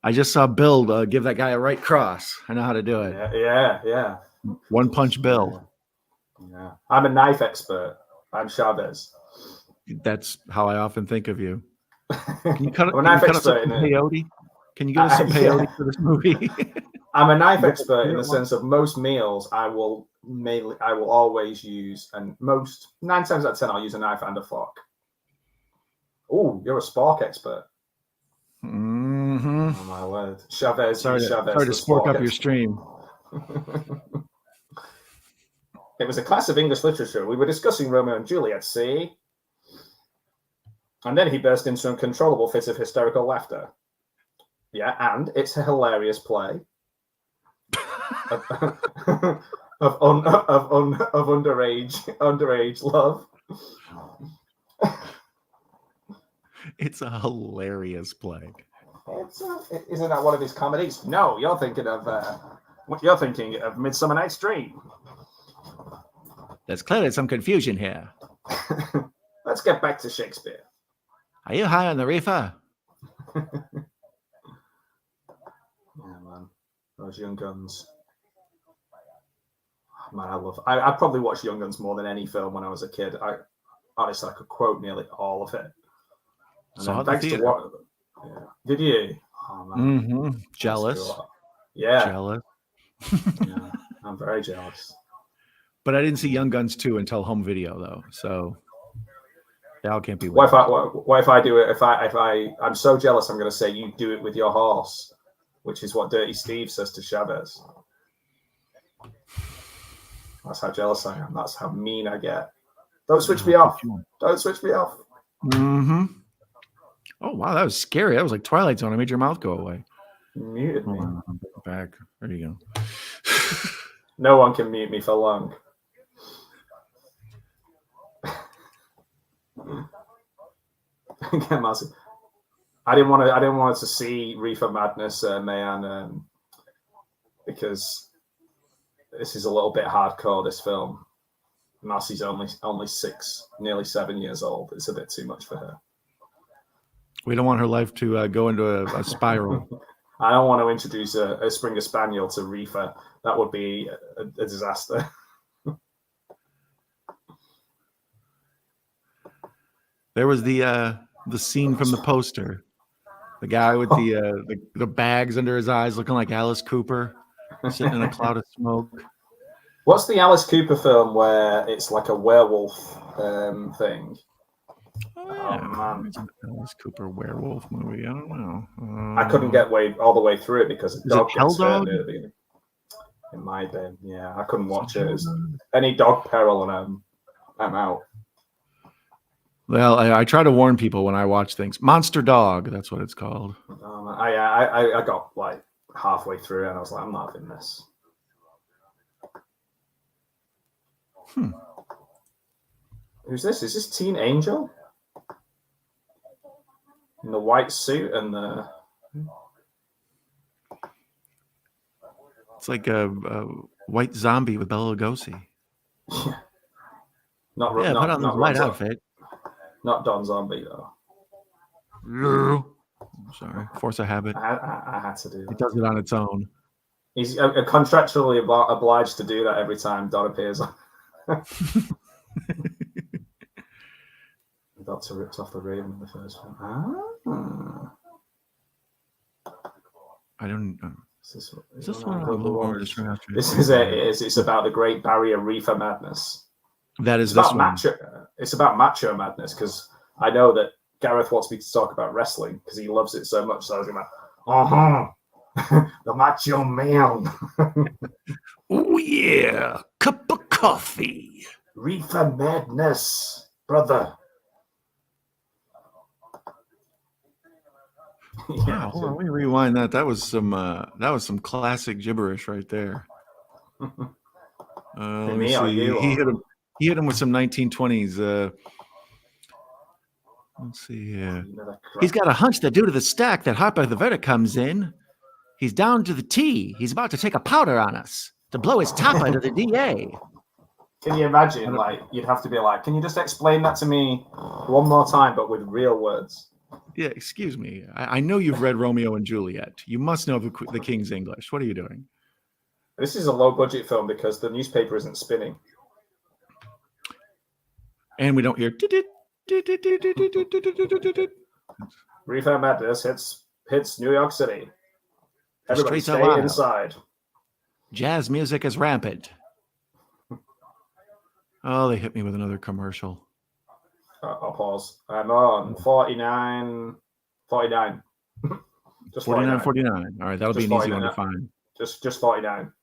S2: I just saw Bill give that guy a right cross. I know how to do it.
S1: Yeah.
S2: One punch Bill.
S1: Yeah. I'm a knife expert. I'm Chavez.
S2: That's how I often think of you. Can you cut
S1: I'm a knife expert
S2: some peyote? Can you get us some peyote for this movie?
S1: I'm a knife expert in the sense of most meals I will always use, and 9 times out of 10 I'll use a knife and a fork. Oh, you're a spork expert.
S2: Mm-hmm.
S1: Oh my word, Chavez.
S2: Sorry to spork up your stream.
S1: It was a class of English literature. We were discussing Romeo and Juliet, see? And then he burst into uncontrollable fits of hysterical laughter. Yeah, and it's a hilarious play of underage love.
S2: It's a hilarious play.
S1: Isn't that one of his comedies? No, you're thinking of Midsummer Night's Dream.
S2: There's clearly some confusion here.
S1: Let's get back to Shakespeare.
S2: Are you high on the reefer?
S1: Yeah, man. Those Young Guns. Man, I probably watched Young Guns more than any film when I was a kid. Honestly, I could quote nearly all of it.
S2: Saw the theater.
S1: Yeah. Did you? Oh, man.
S2: Mm-hmm. Jealous.
S1: Yeah.
S2: Jealous.
S1: Yeah. I'm very jealous.
S2: But I didn't see Young Guns 2 until home video though, so y'all can't be.
S1: What if I do it? I'm so jealous. I'm going to say you do it with your horse, which is what Dirty Steve says to Chavez. That's how jealous I am. That's how mean I get. Don't switch me off. Don't switch me off.
S2: Mm-hmm. Oh wow, that was scary. That was like Twilight Zone. I made your mouth go away.
S1: Muted me.
S2: Back. There you go.
S1: No one can mute me for long. I didn't want to see Reefer Madness, Mayan, because this is a little bit hardcore. This film. Marcy's only 6, nearly 7 years old. It's a bit too much for her.
S2: We don't want her life to go into a spiral.
S1: I don't want to introduce a Springer Spaniel to Reefer. That would be a disaster.
S2: There was the scene from the poster. The guy with the bags under his eyes, looking like Alice Cooper, sitting in a cloud of smoke.
S1: What's the Alice Cooper film where it's like a werewolf thing?
S2: Oh, yeah. Man, Alice Cooper werewolf movie. I don't know.
S1: I couldn't get all the way through it because a dog gets hurt near the beginning. It might be. Yeah, I couldn't watch it. Any dog peril and I'm out.
S2: Well, I try to warn people when I watch things. Monster Dog, that's what it's called.
S1: I got like halfway through and I was like, I'm not having this. Who's this? Is this Teen Angel? In the white suit and the...
S2: It's like a white zombie with Bela Lugosi.
S1: Yeah.
S2: Put on the white outfit.
S1: Not Don Zombie, though.
S2: No. I'm sorry. Force a habit.
S1: I had to do that.
S2: It does it on its own.
S1: He's contractually obliged to do that every time Don appears. The Doctor rips off the Raven in the first one.
S2: I don't know.
S1: Is
S2: this one?
S1: It's about the Great Barrier Reefer Madness.
S2: That is this one.
S1: It's about macho madness because I know that Gareth wants me to talk about wrestling because he loves it so much. So I was going the macho man.
S2: Oh yeah, cup of coffee.
S1: Reefer Madness, brother.
S2: Yeah, hold on, let me rewind that. That was some classic gibberish right there. Let me see. He hit him with some 1920s. Let's see here. He's got a hunch that due to the stack that Harper the Verdict comes in, he's down to the T. He's about to take a powder on us to blow his top out of the DA.
S1: Can you imagine? Like, you'd have to be like, can you just explain that to me one more time, but with real words?
S2: Yeah, excuse me. I know you've read Romeo and Juliet. You must know the King's English. What are you doing?
S1: This is a low-budget film because the newspaper isn't spinning.
S2: And we don't hear...
S1: Reefer Madness hits New York City. Everybody stay inside.
S2: Jazz music is rampant. Oh, they hit me with another commercial.
S1: I'll pause. I'm on 49. Just
S2: 49. All right, that'll be an easy one to find.
S1: Just 49.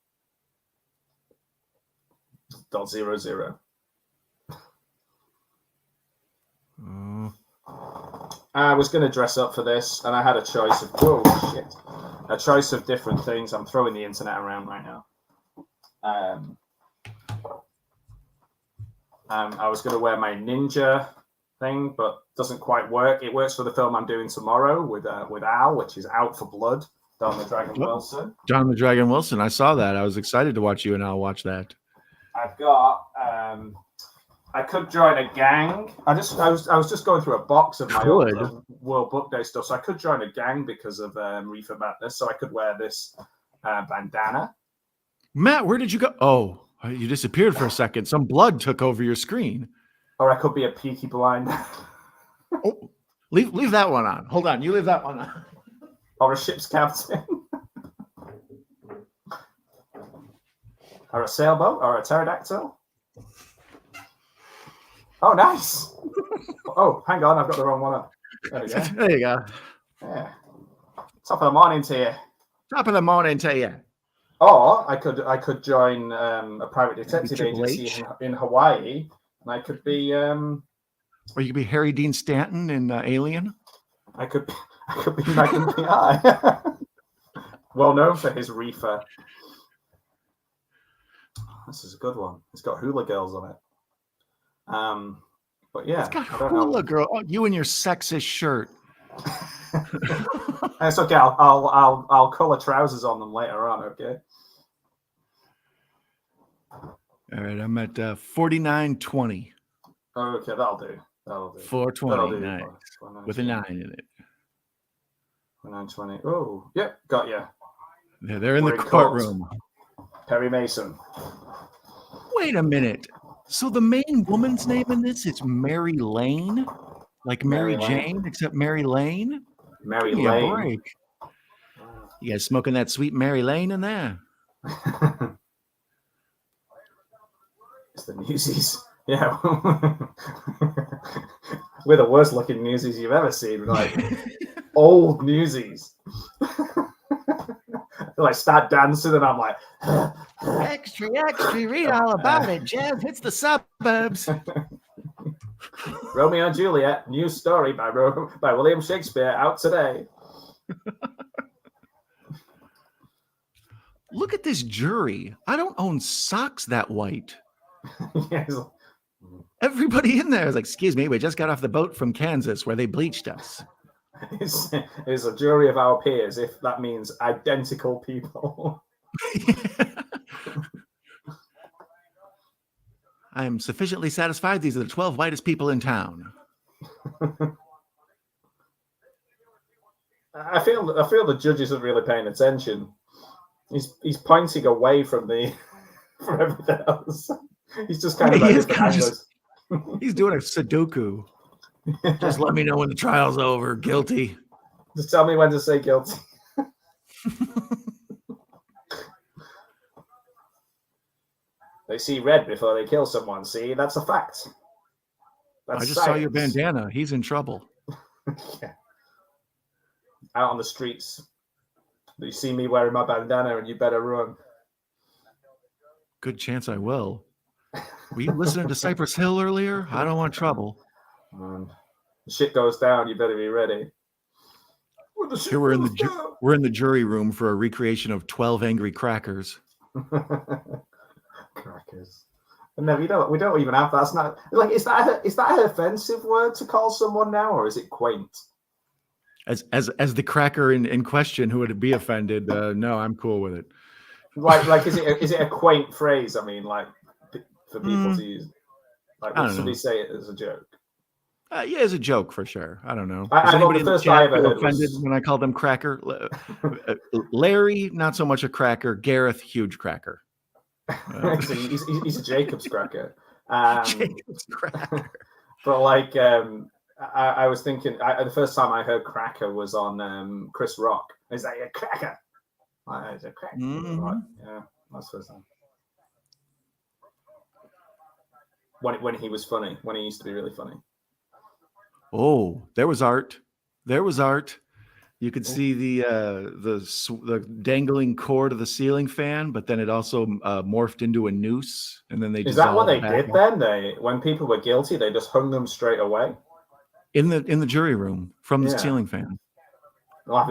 S1: .00. I was going to dress up for this, and I had a choice of different things. I'm throwing the internet around right now. I was going to wear my ninja thing, but doesn't quite work. It works for the film I'm doing tomorrow with Al, which is Out for Blood. Don the Dragon Wilson.
S2: John the Dragon Wilson. I saw that. I was excited to watch you and Al watch that.
S1: I've got. I could join a gang. I was just going through a box of my old World Book Day stuff, so I could join a gang because of Reefer Madness. So I could wear this bandana.
S2: Matt, where did you go? Oh, you disappeared for a second. Some blood took over your screen.
S1: Or I could be a Peaky Blind.
S2: Oh, leave that one on. Hold on, you leave that one on. Or
S1: a ship's captain. Or a sailboat? Or a pterodactyl? Oh, nice. Oh, hang on. I've got the wrong one up. There we go.
S2: There you go.
S1: Yeah. Top of the morning to you.
S2: Top of the morning to you.
S1: Or I could join a private detective
S2: Triple
S1: agency
S2: H.
S1: in Hawaii, and I could be.
S2: Or you could be Harry Dean Stanton in Alien.
S1: I could be Magnum PI. Well known for his reefer. This is a good one. It's got hula girls on it. But yeah,
S2: It's got hula girl. Oh, you and your sexist shirt.
S1: It's okay. I'll color trousers on them later on. Okay.
S2: All right, I'm at 49.20.
S1: Okay, that'll do.
S2: 420, nice. With a 9 in it.
S1: 920. Oh, yep, got you.
S2: Yeah, they're in the courtroom.
S1: Perry Mason.
S2: Wait a minute. So the main woman's name in this is Mary Lane? Like Mary Jane, except Mary Lane?
S1: Mary
S2: Give me
S1: Lane.
S2: a break. You guys smoking that sweet Mary Lane in there?
S1: It's the Newsies. Yeah. We're the worst looking Newsies you've ever seen. Like old Newsies. Like start dancing and I'm like
S2: extra, read all about it, Jeff. It's the suburbs.
S1: Romeo and Juliet, new story by William Shakespeare, out today.
S2: Look at this jury. I don't own socks that white.
S1: Yes.
S2: Everybody in there is like, excuse me, we just got off the boat from Kansas where they bleached us.
S1: It's a jury of our peers, if that means identical people.
S2: I am sufficiently satisfied. These are the 12 whitest people in town.
S1: I feel the judge isn't really paying attention. He's pointing away from from everything else. He's just kind of like
S2: he's doing a Sudoku. Just let me know when the trial's over. Guilty.
S1: Just tell me when to say guilty. They see red before they kill someone. See, that's a fact.
S2: I just saw your bandana. He's in trouble.
S1: Yeah. Out on the streets. You see me wearing my bandana and you better run.
S2: Good chance I will. Were you listening to Cypress Hill earlier? I don't want trouble.
S1: Shit goes down, you better be ready.
S2: Here we're in the jury room for a recreation of 12 Angry Crackers.
S1: Crackers. No, we don't even have that. That's not like is that an offensive word to call someone now, or is it quaint?
S2: As the cracker in question who would be offended, no, I'm cool with it.
S1: Like is it a quaint phrase? I mean, like for people to use. Like would somebody say it as a joke?
S2: Yeah, as a joke for sure. I don't know.
S1: Anybody in the chat I ever heard
S2: offended when I called them cracker? Larry, not so much a cracker. Gareth, huge cracker.
S1: He's a Jacob's cracker.
S2: Jacob's cracker.
S1: But like, I was thinking, the first time I heard cracker was on Chris Rock. Is that a cracker? It's a cracker.
S2: Mm-hmm.
S1: Right. Yeah, that's the first time. When he was funny, when he used to be really funny.
S2: Oh, there was art. There was art. You could see the dangling cord of the ceiling fan, but then it also morphed into a noose, and then they
S1: is that what they did then? When people were guilty, they just hung them straight away
S2: in the jury room from the ceiling fan.
S1: Like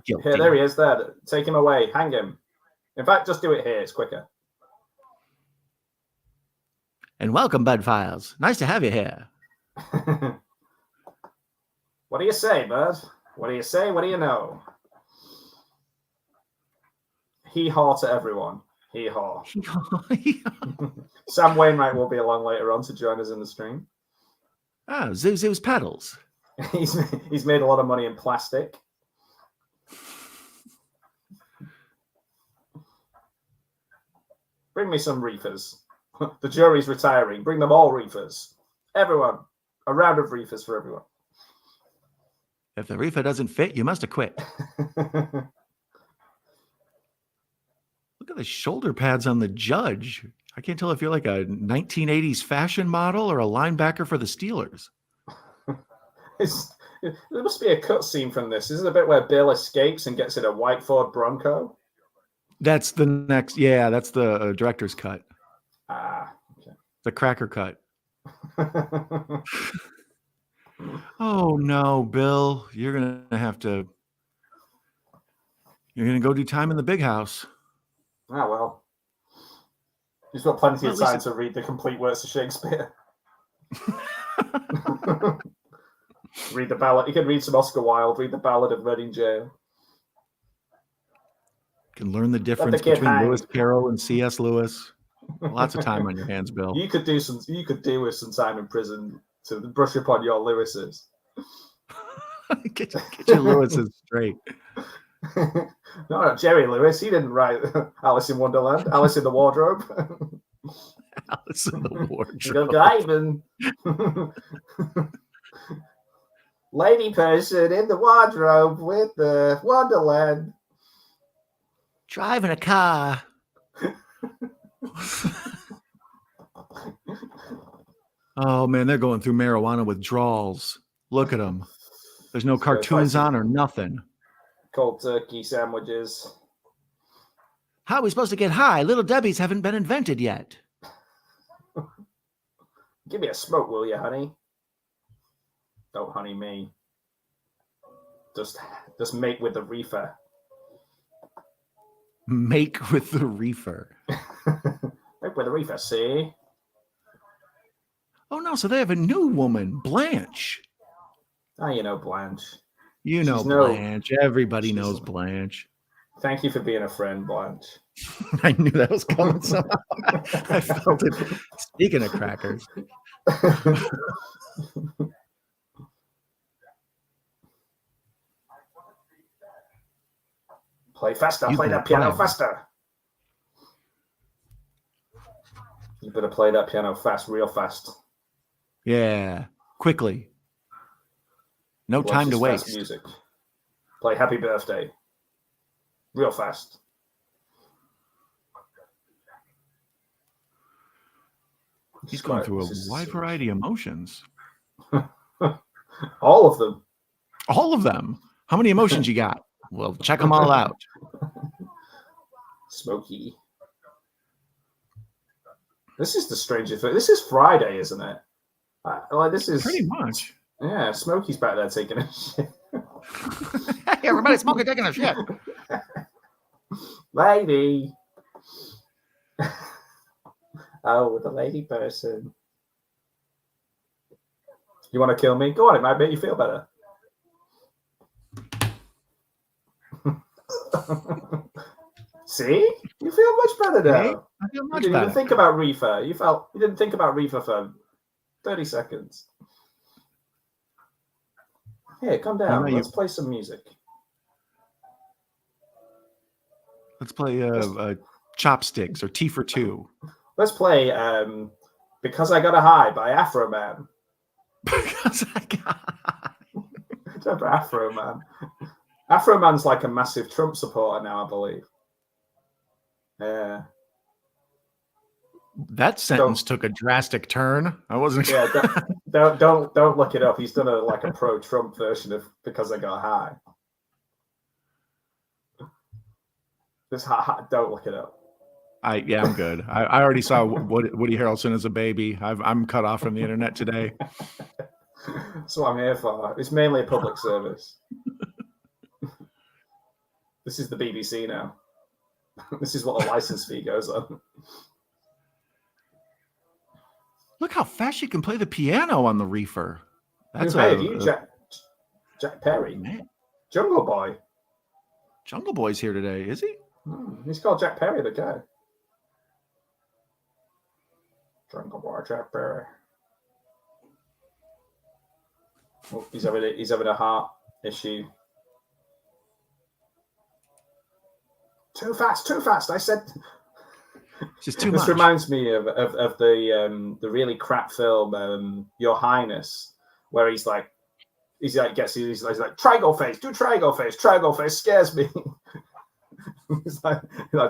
S1: here, there he is. There, take him away, hang him. In fact, just do it here; it's quicker.
S2: And welcome, Bud Files. Nice to have you here.
S1: What do you say, Bud? What do you say? What do you know? Hee-haw to everyone. Hee-haw. Sam Wainwright will be along later on to join us in the stream.
S2: Oh, Zoo's pedals.
S1: He's made a lot of money in plastic. Bring me some reefers. The jury's retiring. Bring them all reefers. Everyone. A round of reefers for everyone.
S2: If the reefer doesn't fit, you must have quit. Look Look at the shoulder pads on the judge. I can't tell if you're like a 1980s fashion model or a linebacker for the Steelers.
S1: There must be a cutscene from this. Is it a bit where Bill escapes and gets in a white Ford Bronco?
S2: That's the next. Yeah, that's the director's cut.
S1: Okay.
S2: The cracker cut. Oh no, Bill, you're gonna go do time in the big house.
S1: Well. He's got plenty of time to read the complete works of Shakespeare. Read the ballad. You can read some Oscar Wilde. Read the Ballad of Reading Jail.
S2: Can learn the difference between Lewis Carroll and C.S. Lewis. Lots of time on your hands, Bill.
S1: You could do with some time in prison to brush up on your Lewises.
S2: get your Lewises straight.
S1: No, Jerry Lewis. He didn't write Alice in Wonderland. Alice in the Wardrobe.
S2: Alice in the Wardrobe.
S1: Good Ivan. Lady person in the wardrobe with the Wonderland.
S2: Driving a car. Oh man, they're going through marijuana withdrawals. Look at them. There's no cartoons on or nothing.
S1: Cold turkey sandwiches.
S2: How are we supposed to get high? Little Debbie's haven't been invented yet.
S1: Give me a smoke, will you, honey? Don't honey me. Just make with the reefer.
S2: Make with the reefer.
S1: Make with the reefer, see?
S2: Oh no, so they have a new woman, Blanche.
S1: Oh, you know Blanche.
S2: You know Blanche. Everybody knows Blanche.
S1: Thank you for being a friend, Blanche.
S2: I knew that was coming somehow. I felt it. Speaking of crackers.
S1: Play faster. Play that piano faster. You better play that piano fast, real fast.
S2: Yeah. Quickly. No time to waste.
S1: Music. Play Happy Birthday. Real fast.
S2: He's going through a wide variety of emotions.
S1: All of them.
S2: All of them. How many emotions you got? Well, check them all out.
S1: Smokey. This is the strangest thing. This is Friday, isn't it? This is
S2: pretty much.
S1: Yeah, Smokey's back there taking a shit.
S2: Hey, everybody, Smokey taking a shit.
S1: Lady. Oh, the lady person. You want to kill me? Go on, it might make you feel better. See? You feel much better now.
S2: Hey, I feel much
S1: you didn't
S2: better.
S1: even think about Reefer. You didn't think about Reefer for 30 seconds. Here, come down. Let's play some music.
S2: Let's play Chopsticks or T for Two.
S1: Let's play Because I Got a High by Afro Man.
S2: Because I got
S1: Remember Afro Man? Afro Man's like a massive Trump supporter now, I believe. Yeah.
S2: That sentence took a drastic turn. I wasn't.
S1: Yeah, don't look it up. He's done a pro-Trump version of Because I Got High. Don't look it up.
S2: I'm good. I already saw Woody Harrelson as a baby. I'm cut off from the internet today.
S1: That's what I'm here for. It's mainly a public service. This is the BBC now. This is what the license fee goes on.
S2: Look how fast you can play the piano on the Reefer.
S1: That's Jack Perry.
S2: Man.
S1: Jungle Boy.
S2: Jungle Boy's here today, is he?
S1: He's called Jack Perry, the guy. Jungle Boy, Jack Perry. Oh, he's having a heart issue. Too fast! I said.
S2: Just too much.
S1: This reminds me of the really crap film Your Highness, where he's like triangle face, do triangle face scares me. It's like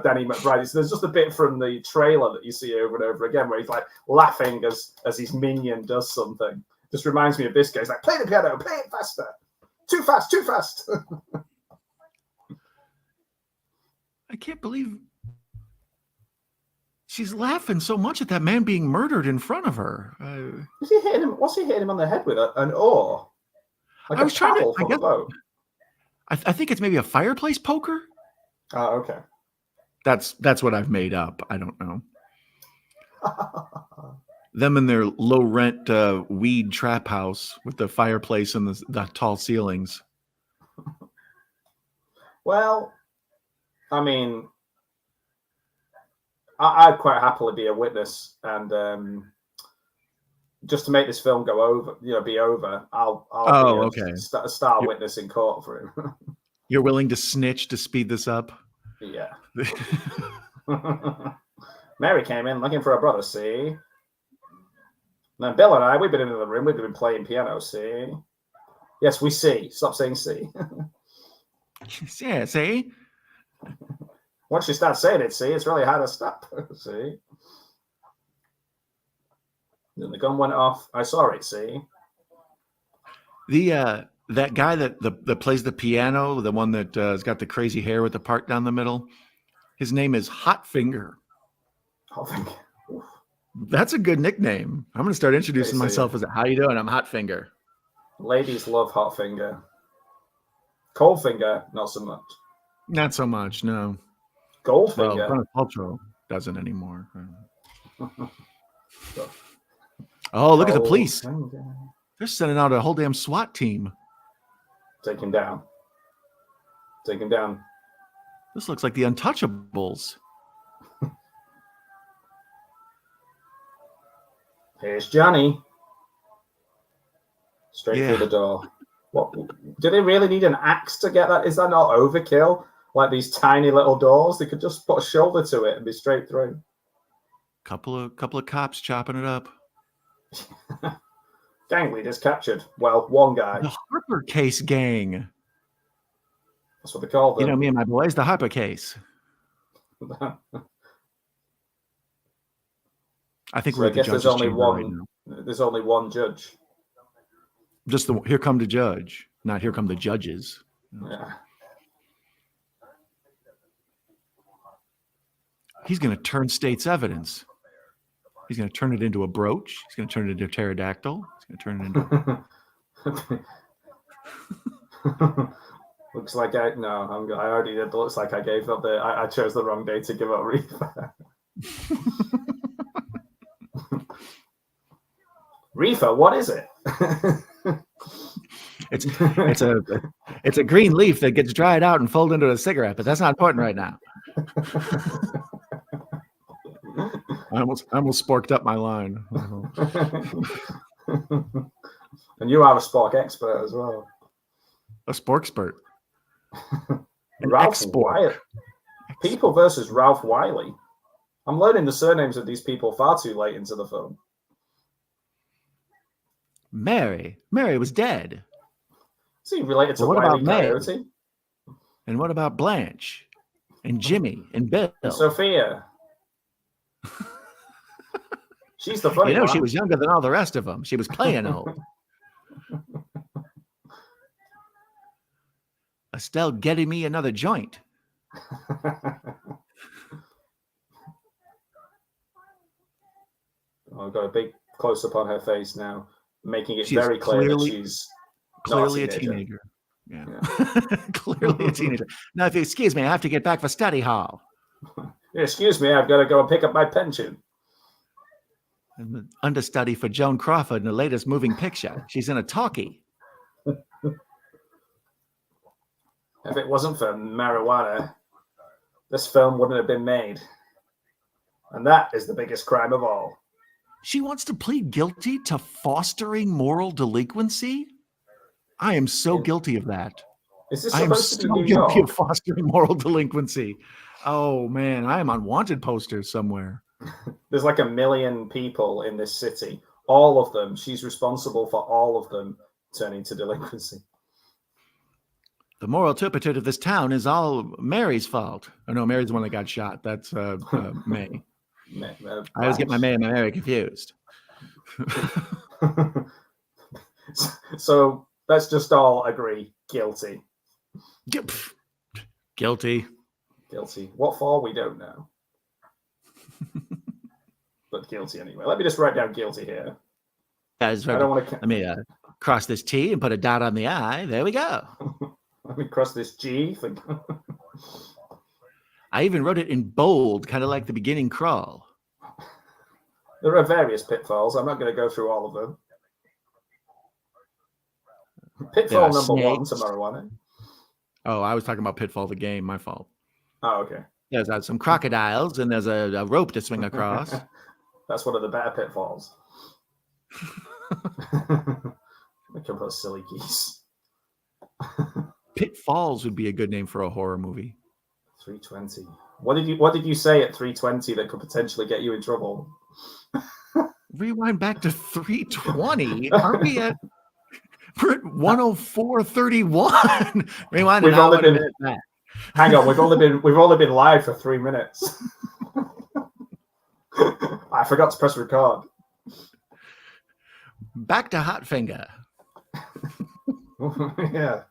S1: Danny McBride. There's just a bit from the trailer that you see over and over again where he's like laughing as his minion does something. Just reminds me of this guy. He's like, play the piano, play it faster. Too fast, too fast.
S2: I can't believe she's laughing so much at that man being murdered in front of her.
S1: Was he hitting him? What's he hitting him on the head with? An oar? Like
S2: I was trying to.
S1: from a boat?
S2: I think it's maybe a fireplace poker.
S1: Oh, okay.
S2: That's what I've made up. I don't know. Them in their low rent weed trap house with the fireplace and the tall ceilings.
S1: Well, I mean, I'd quite happily be a witness, and just to make this film go over, be over, I'll be a star witness in court for him.
S2: You're willing to snitch to speed this up?
S1: Yeah. Mary came in looking for her brother, see? And then Bill and I, we've been in the room, we've been playing piano, see? Yes, we see. Stop saying see.
S2: Yeah, see?
S1: Once you start saying it, see, it's really hard to stop, see? Then the gun went off. I saw it, see?
S2: That guy that plays the piano, the one that has got the crazy hair with the part down the middle, his name is Hot Finger.
S1: Hot Finger.
S2: That's a good nickname. I'm going to start introducing myself as how you doing? I'm Hot Finger.
S1: Ladies love Hot Finger. Cold Finger, not so much.
S2: Not so much, no.
S1: Goldfinger.
S2: Gwyneth Paltrow doesn't anymore. Oh, look at the police. They're sending out a whole damn SWAT team.
S1: Take him down. Take him down.
S2: This looks like the Untouchables.
S1: Here's Johnny. Straight through the door. What? Do they really need an axe to get that? Is that not overkill? Like these tiny little doors, they could just put a shoulder to it and be straight through.
S2: Couple of cops chopping it up.
S1: Gang leaders captured. Well, one guy.
S2: The Harper Case gang.
S1: That's what they call them.
S2: You know, me and my boys, the Harper Case. I think we're at the judge's chamber right now.
S1: There's only one judge.
S2: Just here come the judge, not here come the judges.
S1: Yeah.
S2: He's going to turn state's evidence. He's going to turn it into a brooch. He's going to turn it into a pterodactyl. He's going to turn it into.
S1: Looks like I already did. Looks like I gave up I chose the wrong day to give up Reefer. Reefer, what is it?
S2: It's a green leaf that gets dried out and folded into a cigarette, but that's not important right now. I almost sporked up my line.
S1: And you are a spork expert as well.
S2: A sporkspert.
S1: Ralph Wiley. People versus Ralph Wiley. I'm learning the surnames of these people far too late into the film.
S2: Mary was dead.
S1: Is he related to Wiley Coyote?
S2: And what about Blanche? And Jimmy? And Bill?
S1: And Sophia? She's the funny one.
S2: She was younger than all the rest of them. She was playing old. Estelle getting me another joint.
S1: I've got a big close-up on her face now, making it very clear that she's
S2: clearly a teenager. Yeah. Clearly a teenager. Now, if you excuse me, I have to get back for study hall.
S1: Excuse me, I've got to go and pick up my pension.
S2: I'm the understudy for Joan Crawford in the latest moving picture. She's in a talkie.
S1: If it wasn't for marijuana, this film wouldn't have been made. And that is the biggest crime of all.
S2: She wants to plead guilty to fostering moral delinquency? I am so guilty of that.
S1: Is this
S2: I am
S1: supposed to be
S2: so
S1: New
S2: guilty
S1: York?
S2: of fostering moral delinquency. Oh, man, I am on wanted posters somewhere.
S1: There's like 1 million people in this city. All of them. She's responsible for all of them turning to delinquency.
S2: The moral turpitude of this town is all Mary's fault. Oh no, Mary's the one that got shot. That's May. I always get my May and my Mary confused.
S1: So let's just all agree guilty.
S2: Guilty.
S1: Guilty. What for? We don't know. But guilty anyway. Let me just write down guilty here.
S2: I don't want to. Let me cross this T and put a dot on the I. There we go.
S1: Let me cross this G.
S2: I even wrote it in bold, kind of like the beginning crawl.
S1: There are various pitfalls. I'm not going to go through all of them. Pitfall number one tomorrow, wasn't it?
S2: Oh, I was talking about Pitfall the game. My fault.
S1: Oh, okay.
S2: There's some crocodiles and there's a rope to swing across.
S1: That's one of the better pitfalls. A couple of silly geese.
S2: Pitfalls would be a good name for a horror movie.
S1: 320. What did you say at 320 that could potentially get you in trouble?
S2: Rewind back to 320. Aren't we at 104.31? Rewind an hour and a minute back.
S1: Hang on, we've only been live for 3 minutes. I forgot to press record.
S2: Back to Hot Finger.
S1: Yeah,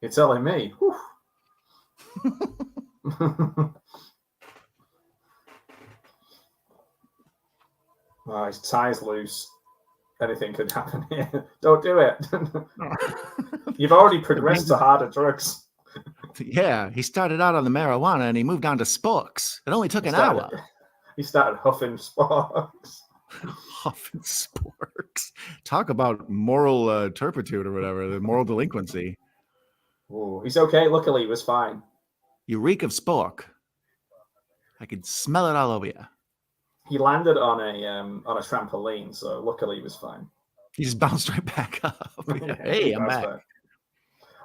S1: you're telling me. Oh, his tie's loose. Anything could happen here. Don't do it. You've already progressed to harder drugs.
S2: Yeah, he started out on the marijuana and he moved on to sporks. It only took an hour.
S1: He started huffing sporks.
S2: Huffing sporks. Talk about moral turpitude or whatever, the moral delinquency.
S1: Ooh, he's okay. Luckily, he was fine.
S2: You reek of spork. I could smell it all over you.
S1: He landed on a trampoline, so luckily he was fine.
S2: He just bounced right back up. Hey, I'm back.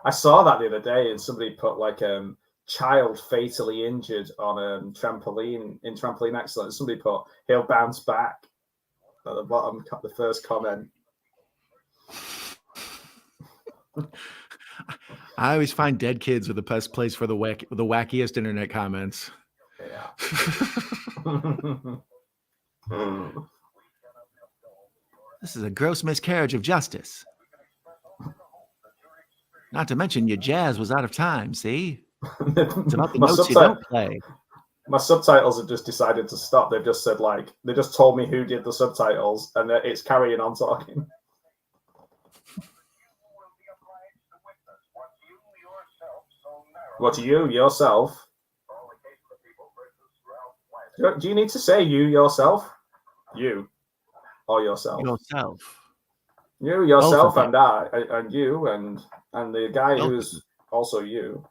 S1: I saw that the other day, and somebody put like child fatally injured on a trampoline in Trampoline Excellence. Somebody put he'll bounce back at the bottom, the first comment.
S2: I always find dead kids are the best place for the wackiest internet comments.
S1: Yeah.
S2: This is a gross miscarriage of justice. Not to mention your jazz was out of time, see? It's about the notes you don't play.
S1: My subtitles have just decided to stop. They've just said, like, they just told me who did the subtitles, and it's carrying on talking. What, you, yourself? Do you need to say you, yourself? You. Or yourself?
S2: Yourself.
S1: You, yourself, and I, and you, and the guy who's also you.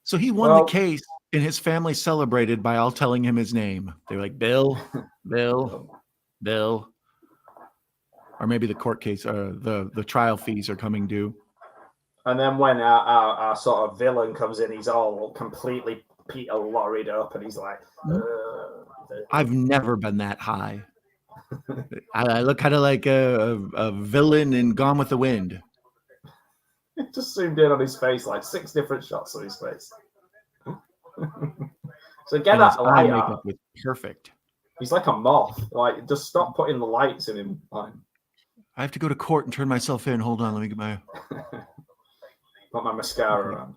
S2: So he won the case, and his family celebrated by all telling him his name. They were like, Bill, Bill, Bill. Or maybe the court case, the trial fees are coming due. And
S1: then when our sort of villain comes in, he's all completely Peter Lorried up, and he's like,
S2: I've never been that high. I look kind of like a villain in Gone with the Wind.
S1: It just zoomed in on his face, like 6 different shots of his face. So get that light up.
S2: Perfect.
S1: He's like a moth. Like, just stop putting the lights in him. I
S2: have to go to court and turn myself in. Hold on, let me get my...
S1: Got my mascara on.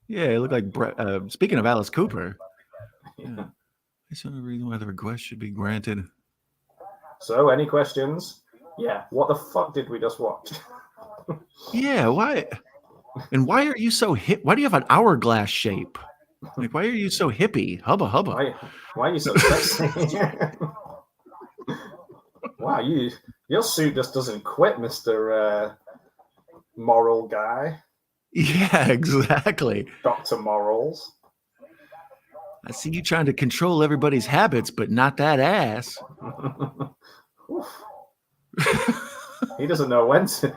S2: Yeah, it looked like Brett. Speaking of Alice Cooper, yeah. That's the only reason why the request should be granted.
S1: So, any questions? Yeah. What the fuck did we just watch?
S2: Yeah, why? And why are you so hip? Why do you have an hourglass shape? Like, why are you so hippie? Hubba hubba.
S1: Why are you so sexy? Wow, your suit just doesn't quit, Mr. Moral guy.
S2: Yeah, exactly.
S1: Dr. Morals.
S2: I see you trying to control everybody's habits, but not that ass.
S1: He doesn't know when to.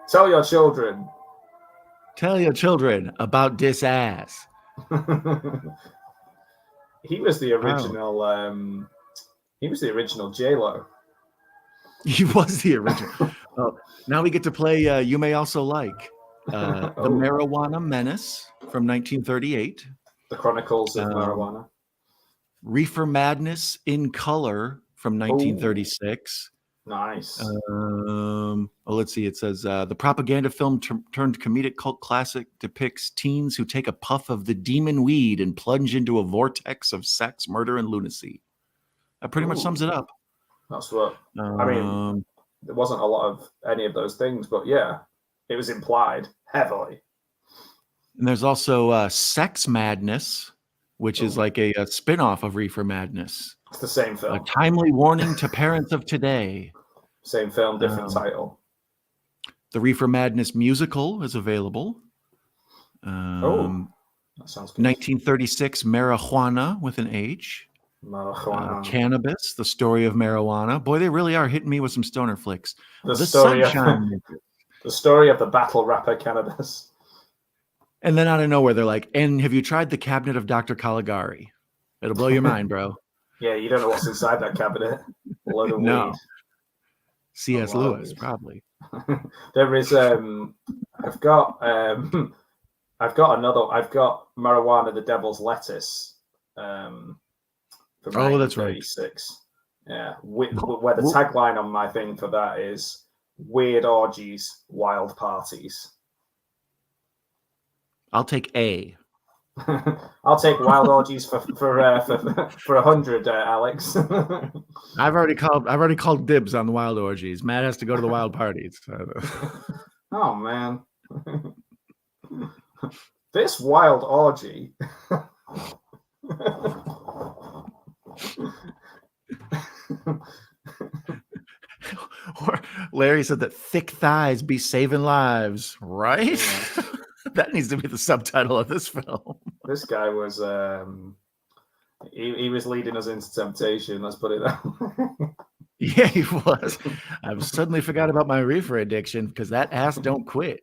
S1: Tell your children.
S2: Tell your children about this ass.
S1: He was the original. He was the original J-Lo.
S2: He was the original. Oh, now we get to play You May Also Like. The Marijuana Menace from 1938.
S1: The Chronicles of Marijuana.
S2: Reefer Madness in Color from 1936.
S1: Nice.
S2: Let's see. It says the propaganda film turned comedic cult classic depicts teens who take a puff of the demon weed and plunge into a vortex of sex, murder, and lunacy. That pretty much sums it up.
S1: That's what I mean. There wasn't a lot of any of those things, but yeah, it was implied heavily.
S2: And there's also Sex Madness, which is like a spin-off of Reefer Madness.
S1: It's the same film.
S2: A timely warning to parents of today.
S1: Same film, different title.
S2: The Reefer Madness musical is available.
S1: That sounds good.
S2: 1936 Marijuana with an H.
S1: Marijuana.
S2: Cannabis, the story of marijuana. Boy, they really are hitting me with some stoner flicks.
S1: The story of the battle rapper Cannabis.
S2: And then out of nowhere, they're like, and have you tried the cabinet of Dr. Caligari? It'll blow your mind, bro.
S1: Yeah, you don't know what's inside that cabinet. A load of weed.
S2: C.S. Lewis, probably.
S1: There is I've got Marijuana, the Devil's Lettuce. From
S2: that's right.
S1: Yeah, where the tagline on my thing for that is "Weird orgies, wild parties."
S2: I'll take A.
S1: I'll take wild orgies for 100, Alex.
S2: I've already called dibs on the wild orgies. Matt has to go to the wild parties.
S1: Oh man, this wild orgy.
S2: Larry said that thick thighs be saving lives, right? Yeah. That needs to be the subtitle of this film.
S1: This guy was he was leading us into temptation, let's put it that way.
S2: Yeah, he was. I suddenly forgot about my reefer addiction because that ass don't quit.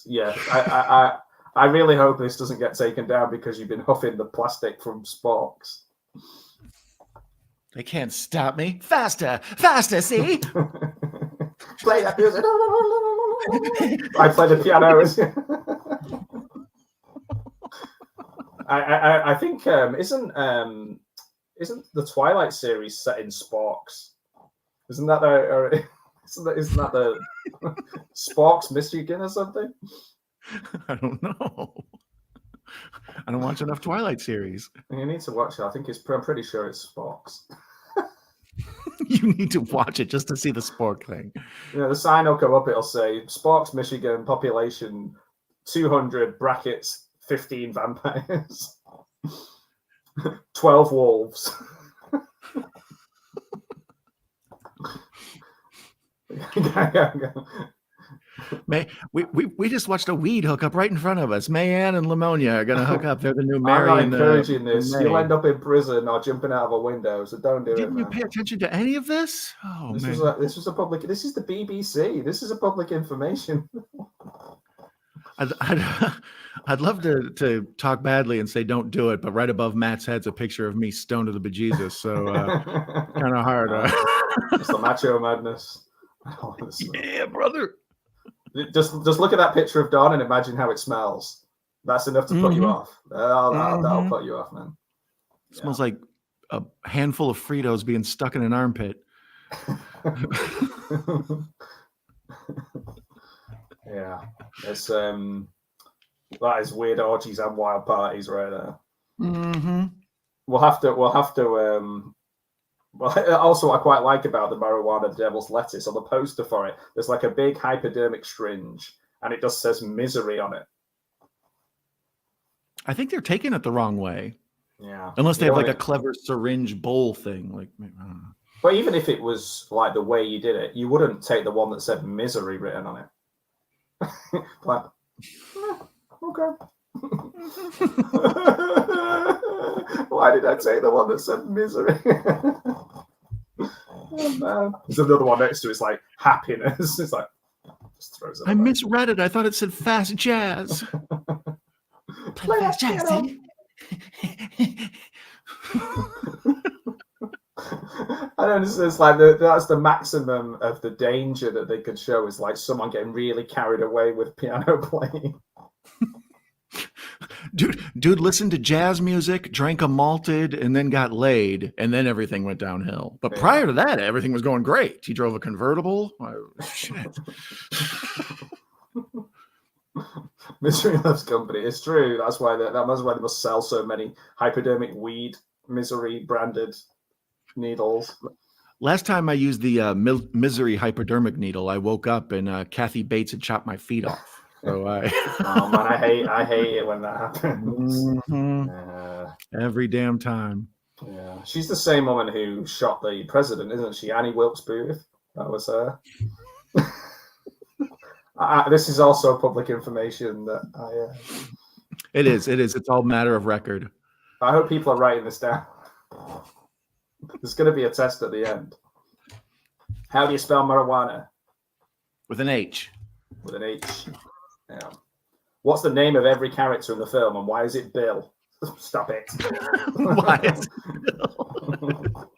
S1: Yeah, I really hope this doesn't get taken down because you've been huffing the plastic from Sporks.
S2: They can't stop me. Faster, see?
S1: Play that music. I play the piano. I think isn't the Twilight series set in Sporks? Isn't that the Sporks, Michigan or something?
S2: I don't know. I don't watch enough Twilight series.
S1: You need to watch it. I'm pretty sure it's Sporks.
S2: You need to watch it just to see the spork thing.
S1: Yeah, the sign will come up. It'll say Sporks, Michigan, population 200 brackets 15 vampires, 12 wolves.
S2: We just watched a weed hookup right in front of us. Mayanne and Lamonia are going to hook up. They're the new Mary.
S1: I'm not encouraging this. You'll end up in prison or jumping out of a window, so don't do it.
S2: Didn't you pay attention to any of this? Oh,
S1: this
S2: man.
S1: Was a public. This is the BBC. This is a public information.
S2: I'd love to talk badly and say don't do it, but right above Matt's head's a picture of me stoned to the bejesus, so kind of hard.
S1: It's the macho madness.
S2: Yeah, brother.
S1: Just look at that picture of Dawn and imagine how it smells. That's enough to put you off. That'll put you off, man.
S2: It smells like a handful of Fritos being stuck in an armpit.
S1: Yeah, it's that is weird orgies and wild parties right there.
S2: Mm-hmm.
S1: We'll have to. Well, also, what I quite like about the Marijuana, the Devil's Lettuce, on the poster for it, there's like a big hypodermic syringe, and it just says "misery" on it.
S2: I think they're taking it the wrong way.
S1: Yeah,
S2: unless they have like a clever syringe bowl thing, like. I don't know.
S1: But even if it was like the way you did it, you wouldn't take the one that said "misery" written on it. Like, okay. Why did I take the one that said "misery"? Oh, man. There's another one next to it. It's like happiness. It's like just throws it.
S2: I misread it. I thought it said fast jazz. Play fast jazz.
S1: I don't know. It's like that's the maximum of the danger that they could show is like someone getting really carried away with piano playing.
S2: Dude listened to jazz music, drank a malted, and then got laid, and then everything went downhill. But prior to that, everything was going great. He drove a convertible. Shit.
S1: Misery loves company. It's true. That's why they must sell so many hypodermic weed Misery branded needles.
S2: Last time I used the Misery hypodermic needle, I woke up and Kathy Bates had chopped my feet off. So
S1: oh man, I hate it when that happens.
S2: Every damn time.
S1: Yeah, she's the same woman who shot the president, isn't she? Annie Wilkes Booth. That was her. This is also public information that
S2: It is. It's all matter of record.
S1: I hope people are writing this down. There's going to be a test at the end. How do you spell marijuana?
S2: With an H.
S1: With an H. Yeah. What's the name of every character in the film, and why is it Bill? Stop it.
S2: Why is it Bill?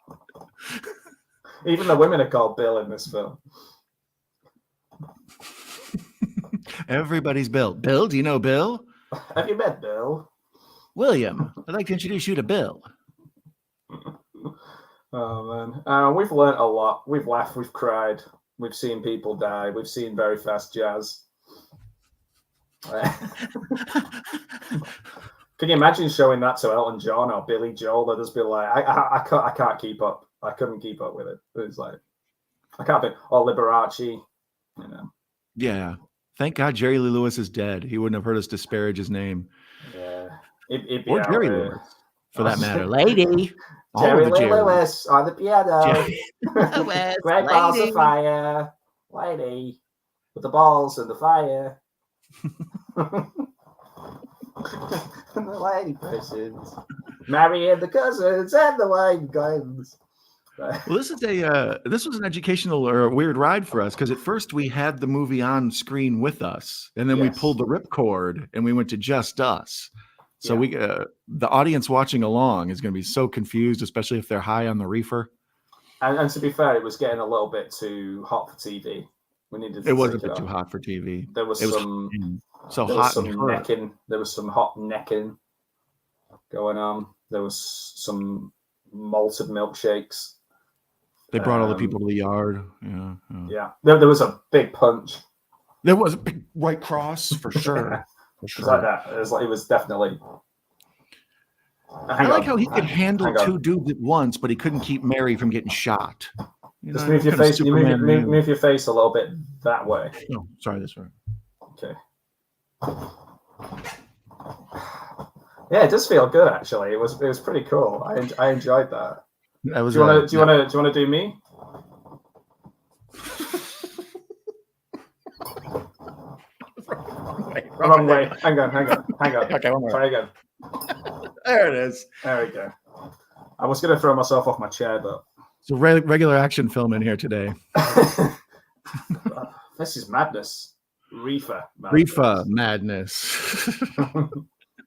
S1: Even the women are called Bill in this film.
S2: Everybody's Bill. Bill, do you know Bill?
S1: Have you met Bill?
S2: William, I'd like to introduce you to Bill.
S1: Oh, man. We've learned a lot. We've laughed. We've cried. We've seen people die. We've seen very fast jazz. Can you imagine showing that to Elton John or Billy Joel? They'd just be like, I can't keep up. I couldn't keep up with it. It's like, I can't be. Or Liberace, you know.
S2: Yeah. Thank God Jerry Lee Lewis is dead. He wouldn't have heard us disparage his name.
S1: Yeah. It'd be
S2: or Jerry Lewis, for that matter. Lady.
S1: Jerry Lee Lewis on the piano. Great balls of fire. Lady. With the balls and the fire. And the lady persons. Marrying the cousins and the wine guns.
S2: Well, this was an educational or a weird ride for us because at first we had the movie on screen with us, and then we pulled the ripcord and we went to just us. So we the audience watching along is going to be so confused, especially if they're high on the reefer.
S1: And to be fair, it was getting a little bit too hot for TV. We needed.
S2: It was a bit too hot for TV.
S1: There was some
S2: necking.
S1: There was some hot necking going on. There was some malted milkshakes.
S2: They brought all the people to the yard.
S1: Yeah. There was a big punch.
S2: There was a big white cross for sure.
S1: For sure. Like that. It was definitely.
S2: I like how he could handle two dudes at once, but he couldn't keep Mary from getting shot.
S1: Just move your face. Move your face a little bit that way.
S2: No, sorry, this way.
S1: Okay. Yeah, it does feel good actually. It was pretty cool. I enjoyed that.
S2: That was.
S1: Do you want to do me? Wrong way. Hang on.
S2: Okay, one more.
S1: Try again.
S2: There it is.
S1: There we go. I was going to throw myself off my chair, but
S2: it's a regular action film in here today.
S1: This is madness. Reefer
S2: Madness.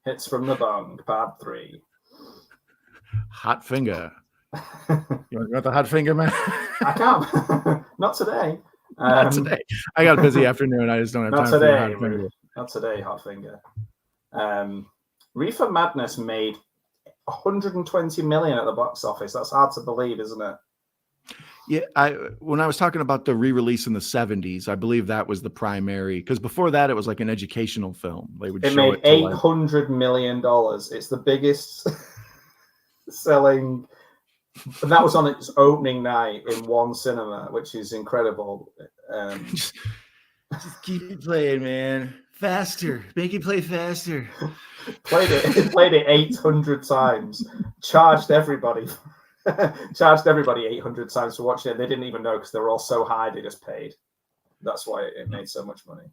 S1: Hits from the bong, part 3.
S2: Hot finger. You want the hot finger, man?
S1: I can't. Not today.
S2: Not today. I got a busy afternoon. I just don't have time for the hot finger.
S1: Not today, hot finger. Reefer Madness made 120 million at the box office. That's hard to believe, isn't it?
S2: Yeah, when I was talking about the re-release in the 70s, I believe that was the primary, because before that it was like an educational film. It
S1: made $800 million. It's the biggest selling, and that was on its opening night in one cinema, which is incredible.
S2: Just keep it playing, man. Faster. Make it play faster.
S1: Played it 800 times. Charged everybody 800 times for watching it. They didn't even know because they were all so high they just paid. That's why it made so much money.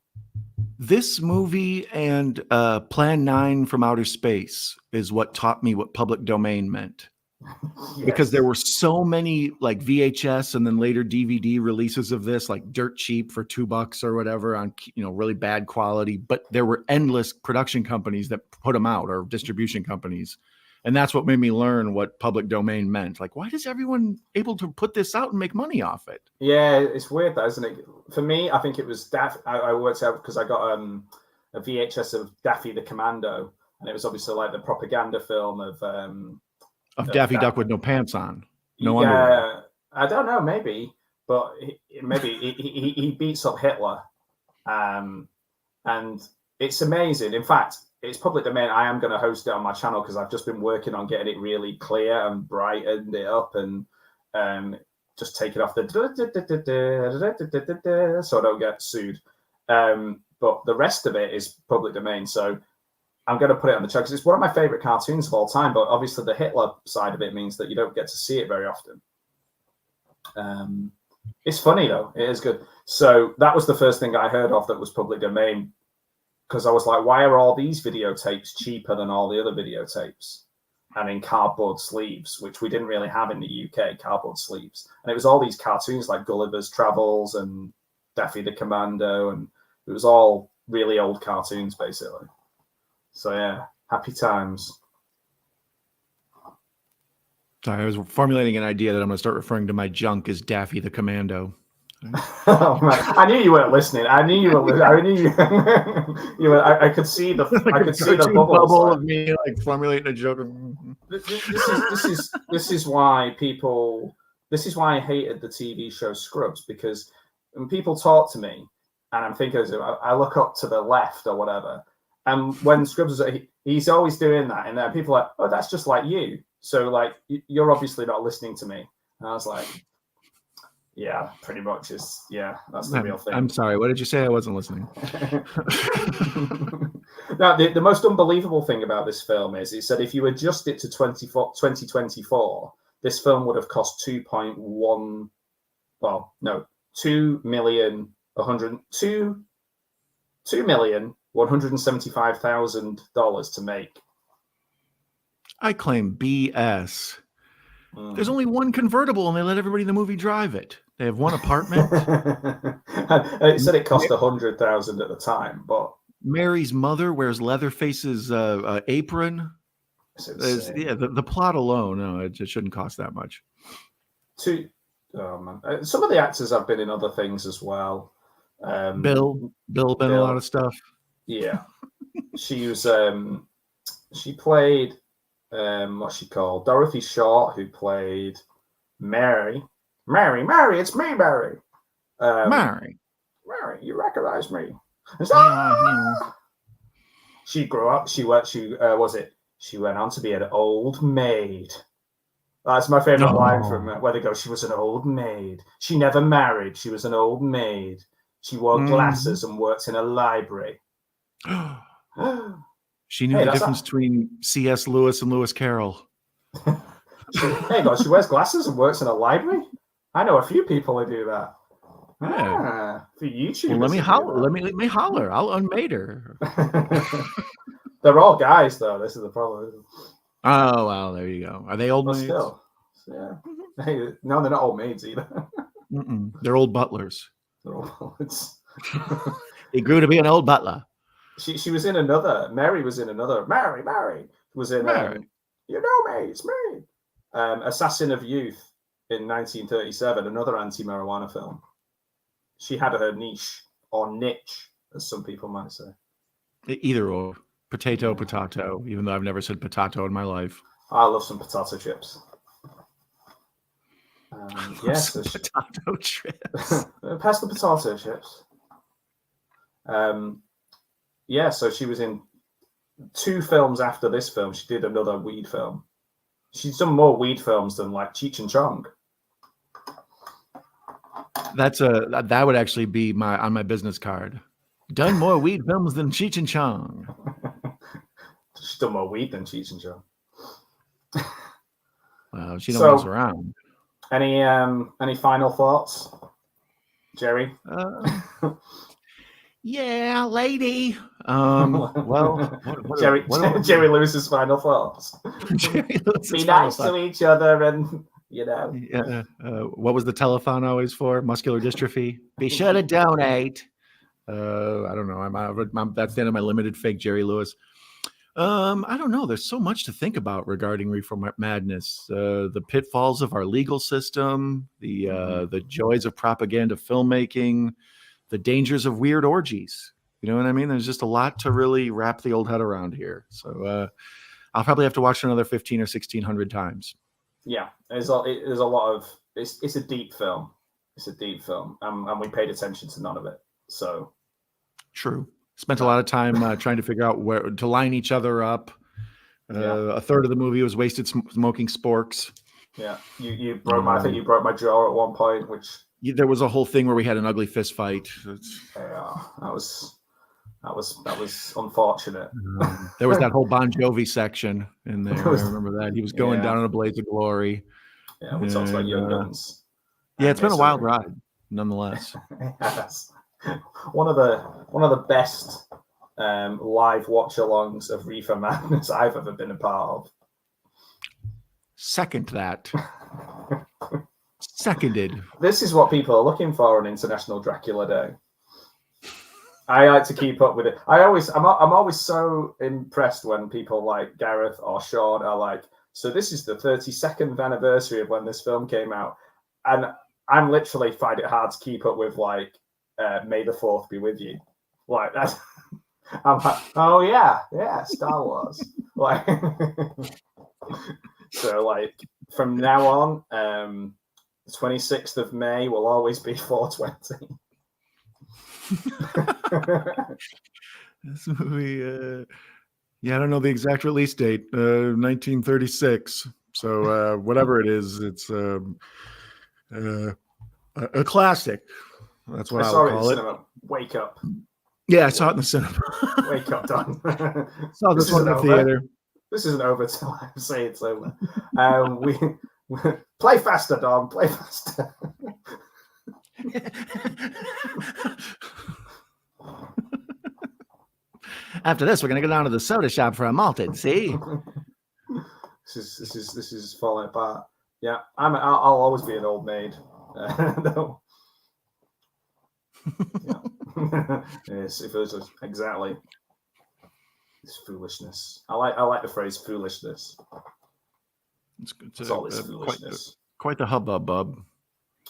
S2: This movie and Plan 9 from Outer Space is what taught me what public domain meant. Yes. Because there were so many like VHS and then later DVD releases of this, like dirt cheap for $2 or whatever on, really bad quality. But there were endless production companies that put them out, or distribution companies. And that's what made me learn what public domain meant. Like, why is everyone able to put this out and make money off it?
S1: Yeah, it's weird, that, isn't it? For me, I think it was I worked out because I got a VHS of Daffy the Commando, and it was obviously like the propaganda film of
S2: Daffy Duck with no pants on, no
S1: yeah,
S2: underwear.
S1: I don't know, maybe, but he beats up Hitler, and it's amazing. In fact, it's public domain. I am going to host it on my channel because I've just been working on getting it really clear and brightened it up and just take it off the so I don't get sued. But the rest of it is public domain. So I'm going to put it on the channel because it's one of my favorite cartoons of all time. But obviously the Hitler side of it means that you don't get to see it very often. It's funny though. It is good. So that was the first thing I heard of that was public domain. Because I was like, why are all these videotapes cheaper than all the other videotapes? And in cardboard sleeves, which we didn't really have in the UK, cardboard sleeves. And it was all these cartoons like Gulliver's Travels and Daffy the Commando. And it was all really old cartoons, basically. So, yeah, happy times.
S2: Sorry, I was formulating an idea that I'm going to start referring to my junk as Daffy the Commando.
S1: Oh, man. I knew you weren't listening. I knew you were. I knew you were. I could see the. I could see the
S2: bubble of me like formulating a joke.
S1: This is why people. This is why I hated the TV show Scrubs, because when people talk to me and I'm thinking, I look up to the left or whatever, and when Scrubs is, he's always doing that, and then people are like, oh, that's just like you. So like you're obviously not listening to me. And I was like. Yeah, pretty much. That's the real thing.
S2: I'm sorry. What did you say? I wasn't listening.
S1: Now, the most unbelievable thing about this film is it said if you adjust it to 2024, this film would have cost 2,175,000 to make. I
S2: claim BS. There's only one convertible, and they let everybody in the movie drive it. They have one apartment.
S1: It said it cost 100,000 at the time, but
S2: Mary's mother wears Leatherface's apron. The plot alone, no, it just shouldn't cost that much.
S1: Some of the actors have been in other things as well.
S2: Bill been in a lot of stuff.
S1: Yeah, she was. She played. What's she called? Dorothy Short, who played Mary. Mary, it's me, Mary. Mary, you recognize me? She grew up. She went on to be an old maid. That's my favorite line from where they go. She was an old maid. She never married. She was an old maid. She wore glasses and worked in a library.
S2: She knew the difference between C.S. Lewis and Lewis Carroll.
S1: She wears glasses and works in a library? I know a few people who do that.
S2: Yeah.
S1: For YouTube.
S2: Well, let me holler. I'll unmade her.
S1: They're all guys, though. This is the problem.
S2: Oh, well, there you go. Are they old maids?
S1: Still. Yeah. Hey, no, they're not old maids either.
S2: They're old butlers.
S1: They're old butlers.
S2: He grew to be an old butler.
S1: She was in another. Mary was in another. Mary was in. You know me, it's me. Assassin of Youth in 1937, another anti-marijuana film. She had her niche or niche, as some people might say.
S2: Either or, potato. Even though I've never said potato in my life.
S1: I love some potato chips. Yes,
S2: potato chips.
S1: Pass the potato chips. Yeah, so she was in 2 films after this film. She did another weed film. She's done more weed films than like Cheech and Chong.
S2: That would actually be on my business card. Done more weed films than Cheech and Chong.
S1: She's done more weed than Cheech and Chong.
S2: Well, she don't mess around.
S1: Any final thoughts, Jerry?
S2: Yeah, lady. Well,
S1: Jerry Lewis's final thoughts. Be nice to each other, and you know.
S2: Yeah. What was the telethon always for? Muscular dystrophy. Be sure to donate. I don't know. That's the end of my limited fake Jerry Lewis. I don't know. There's so much to think about regarding Reefer Madness. The pitfalls of our legal system, the joys of propaganda filmmaking, the dangers of weird orgies. You know what I mean? There's just a lot to really wrap the old head around here. So I'll probably have to watch it another 15 or 1600 times.
S1: Yeah, there's a lot of it's a deep film. It's a deep film, and we paid attention to none of it. So
S2: true. Spent a lot of time trying to figure out where to line each other up. A third of the movie was wasted smoking sporks.
S1: Yeah, you broke I think you broke my jaw at one point, which
S2: there was a whole thing where we had an ugly fist fight.
S1: Yeah, that was unfortunate.
S2: There was that whole Bon Jovi section in there. I remember that. He was going down in a blaze of glory.
S1: Yeah, we talked about Young Guns.
S2: Yeah, it's been a wild ride, nonetheless.
S1: Yes. One of the best live watch-alongs of Reefer Madness I've ever been a part of.
S2: Second that. Seconded.
S1: This is what people are looking for on International Dracula Day. I like to keep up with it. I'm always so impressed when people like Gareth or Sean are like, so this is the 32nd anniversary of when this film came out, and I'm literally find it hard to keep up with like May the 4th be with you, like that. I'm like, oh yeah, Star Wars. Like, so like from now on, the 26th of May will always be 420.
S2: This movie, I don't know the exact release date, 1936. So whatever it is, it's a classic. That's what I would call it.
S1: Cinema. Wake up.
S2: Yeah, I saw it in the cinema.
S1: Wake up, Don.
S2: Saw this one in the theater.
S1: This isn't over till I say it's over. We play faster, Don. Play faster.
S2: After this, we're gonna go down to the soda shop for a malted. See,
S1: this is falling apart. Yeah, I'll always be an old maid. No. Yes, if it was exactly. It's foolishness. I like the phrase foolishness.
S2: It's all this foolishness. Quite the hubbub.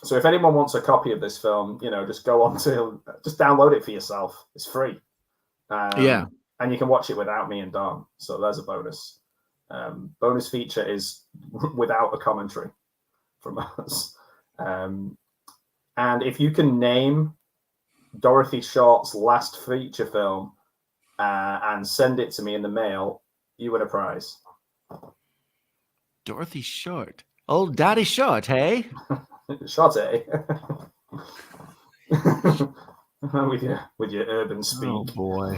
S1: So if anyone wants a copy of this film, just go on just download it for yourself. It's free. And you can watch it without me and Don. So there's a bonus. Bonus feature is without a commentary from us. And if you can name Dorothy Short's last feature film and send it to me in the mail, you win a prize.
S2: Dorothy Short. Old Daddy Short, hey?
S1: Short, eh? with your urban speak.
S2: Oh boy.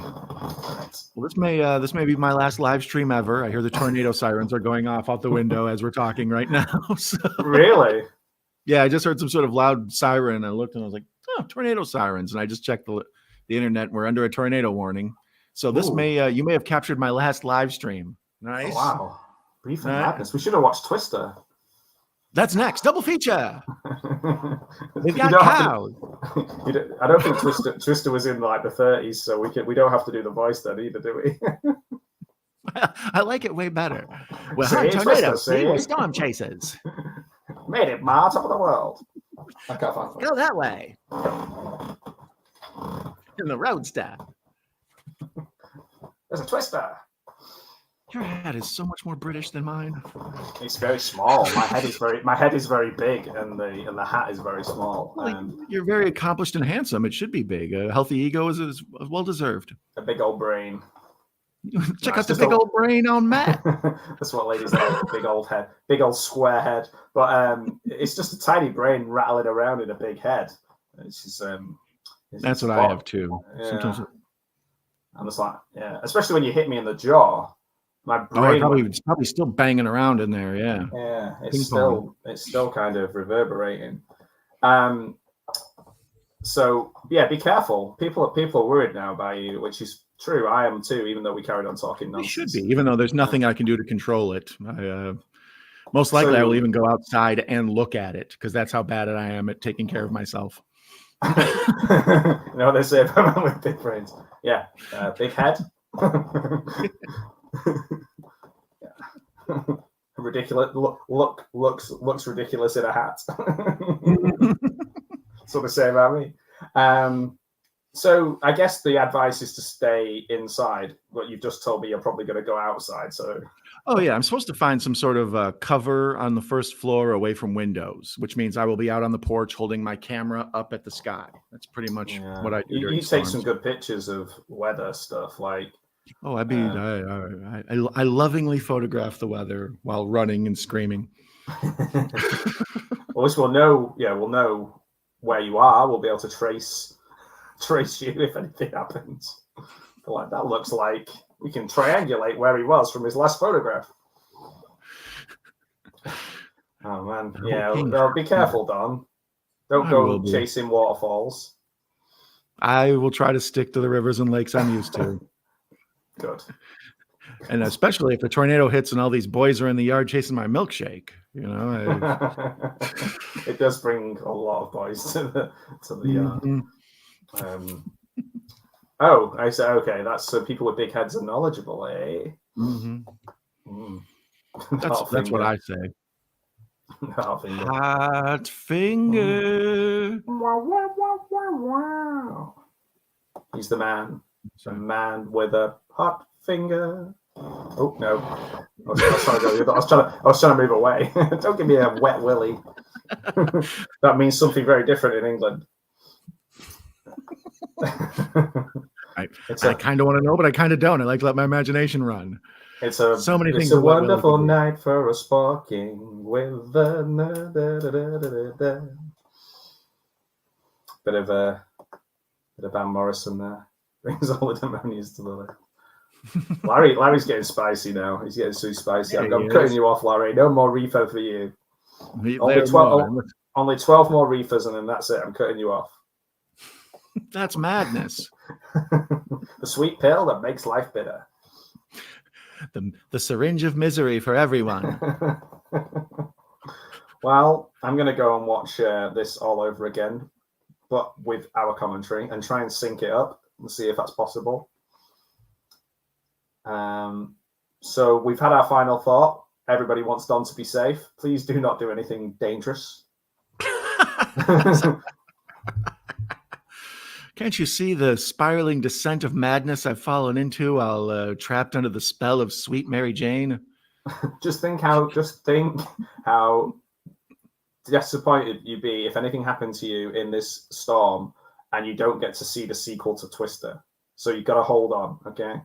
S2: Well, this may be my last live stream ever. I hear the tornado sirens are going off out the window as we're talking right now. So,
S1: really?
S2: Yeah, I just heard some sort of loud siren. I looked and I was like, oh, tornado sirens. And I just checked the internet. We're under a tornado warning. So this you may have captured my last live stream. Nice.
S1: Oh, wow. Reefer Madness. We should have watched Twister.
S2: That's next. Double feature. We've got cows.
S1: I don't think Twister was in like the 30s, so we don't have to do the voice then either, do we?
S2: I like it way better. We're
S1: tornadoes,
S2: we're storm chasers.
S1: Made it, Ma, top of the world. I can't find
S2: Go that way. In the roadster.
S1: There's a Twister.
S2: Your hat is so much more British than mine.
S1: It's very small. My head is very big, and the hat is very small.
S2: You're very accomplished and handsome. It should be big. A healthy ego is well deserved.
S1: A big old brain.
S2: Check out the big old brain on Matt.
S1: That's what ladies like. Big old head, big old square head. But it's just a tiny brain rattling around in a big head. It's just
S2: that's what I have too.
S1: Yeah.
S2: Sometimes
S1: I'm just like, especially when you hit me in the jaw. My brain
S2: it's probably still banging around in there. Yeah.
S1: Yeah, it's still kind of reverberating. So yeah, be careful. People are worried now by you, which is true. I am too, even though we carried on talking nonsense.
S2: We should be, even though there's nothing I can do to control it. Most likely I will even go outside and look at it because that's how bad I am at taking care of myself.
S1: You know what they say about men with big brains? Yeah, big head. Ridiculous. Looks ridiculous in a hat. That's what they say about me. So I guess the advice is to stay inside. But you've just told me you're probably going to go outside. So.
S2: Oh yeah, I'm supposed to find some sort of cover on the first floor away from windows, which means I will be out on the porch holding my camera up at the sky. That's pretty much what I do.
S1: You take some good pictures of weather stuff, like.
S2: Oh, I lovingly photograph the weather while running and screaming.
S1: Well, we'll know. Yeah, we'll know where you are. We'll be able to trace you if anything happens. Like that looks like. We can triangulate where he was from his last photograph. Oh man, yeah. Well, be careful, Don. Don't go chasing waterfalls.
S2: I will try to stick to the rivers and lakes I'm used to.
S1: Good.
S2: And especially if the tornado hits and all these boys are in the yard chasing my milkshake. You know,
S1: it does bring a lot of boys to the yard. Oh, I said, okay, that's so people with big heads are knowledgeable, eh?
S2: That's what I say. Hot finger.
S1: He's the man. A man with a hot finger. Oh, no. I was trying to move away. Don't give me a wet willy. That means something very different in England.
S2: I kind of want to know, but I kind of don't. I like to let my imagination run.
S1: It's
S2: so many things.
S1: It's a wonderful night for a sparking with the bit of Van Morrison there. Brings all the demonias to the left. Larry's getting spicy now. He's getting so spicy. I'm cutting you off, Larry. No more reefer for you. Only 12 more reefers, and then that's it. I'm cutting you off.
S2: That's madness.
S1: The sweet pill that makes life bitter.
S2: The syringe of misery for everyone.
S1: Well, I'm going to go and watch this all over again, but with our commentary, and try and sync it up and see if that's possible. So we've had our final thought. Everybody wants Don to be safe. Please do not do anything dangerous.
S2: Can't you see the spiraling descent of madness I've fallen into while trapped under the spell of sweet Mary Jane?
S1: Just think how disappointed you'd be if anything happened to you in this storm and you don't get to see the sequel to Twister. So you've got to hold on, okay?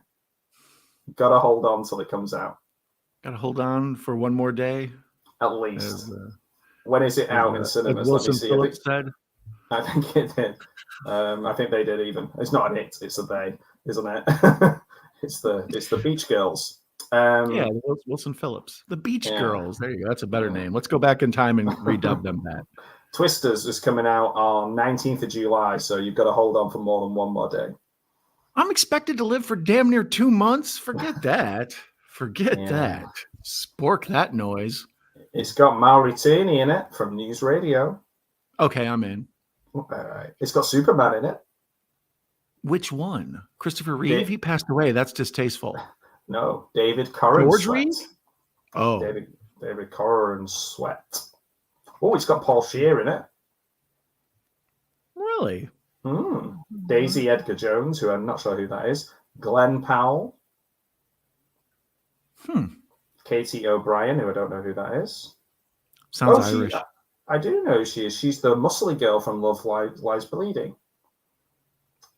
S1: You've got to hold on till it comes out.
S2: Got to hold on for one more day?
S1: At least. When is it out in cinemas?
S2: Wilson Phillips said.
S1: I think it did. I think they did even. It's not an it, it's a they, isn't it? It's the Beach Girls.
S2: Wilson Phillips. The Beach Girls. There you go. That's a better name. Let's go back in time and redub them that.
S1: Twisters is coming out on 19th of July, so you've got to hold on for more than one more day.
S2: I'm expected to live for damn near 2 months. Forget that. Forget that. Spork that noise.
S1: It's got Mauritania in it from News Radio.
S2: Okay, I'm in.
S1: All right. It's got Superman in it.
S2: Which one? Christopher Reeve? He passed away. That's distasteful.
S1: No, David Corran
S2: George
S1: Sweat.
S2: Reeve? Oh.
S1: David Corran Sweat. Oh, it's got Paul Scheer in it.
S2: Really?
S1: Daisy Edgar Jones, who I'm not sure who that is. Glenn Powell. Katie O'Brien, who I don't know who that is.
S2: Sounds Irish.
S1: I do know who she is. She's the muscly girl from Love Lies Bleeding.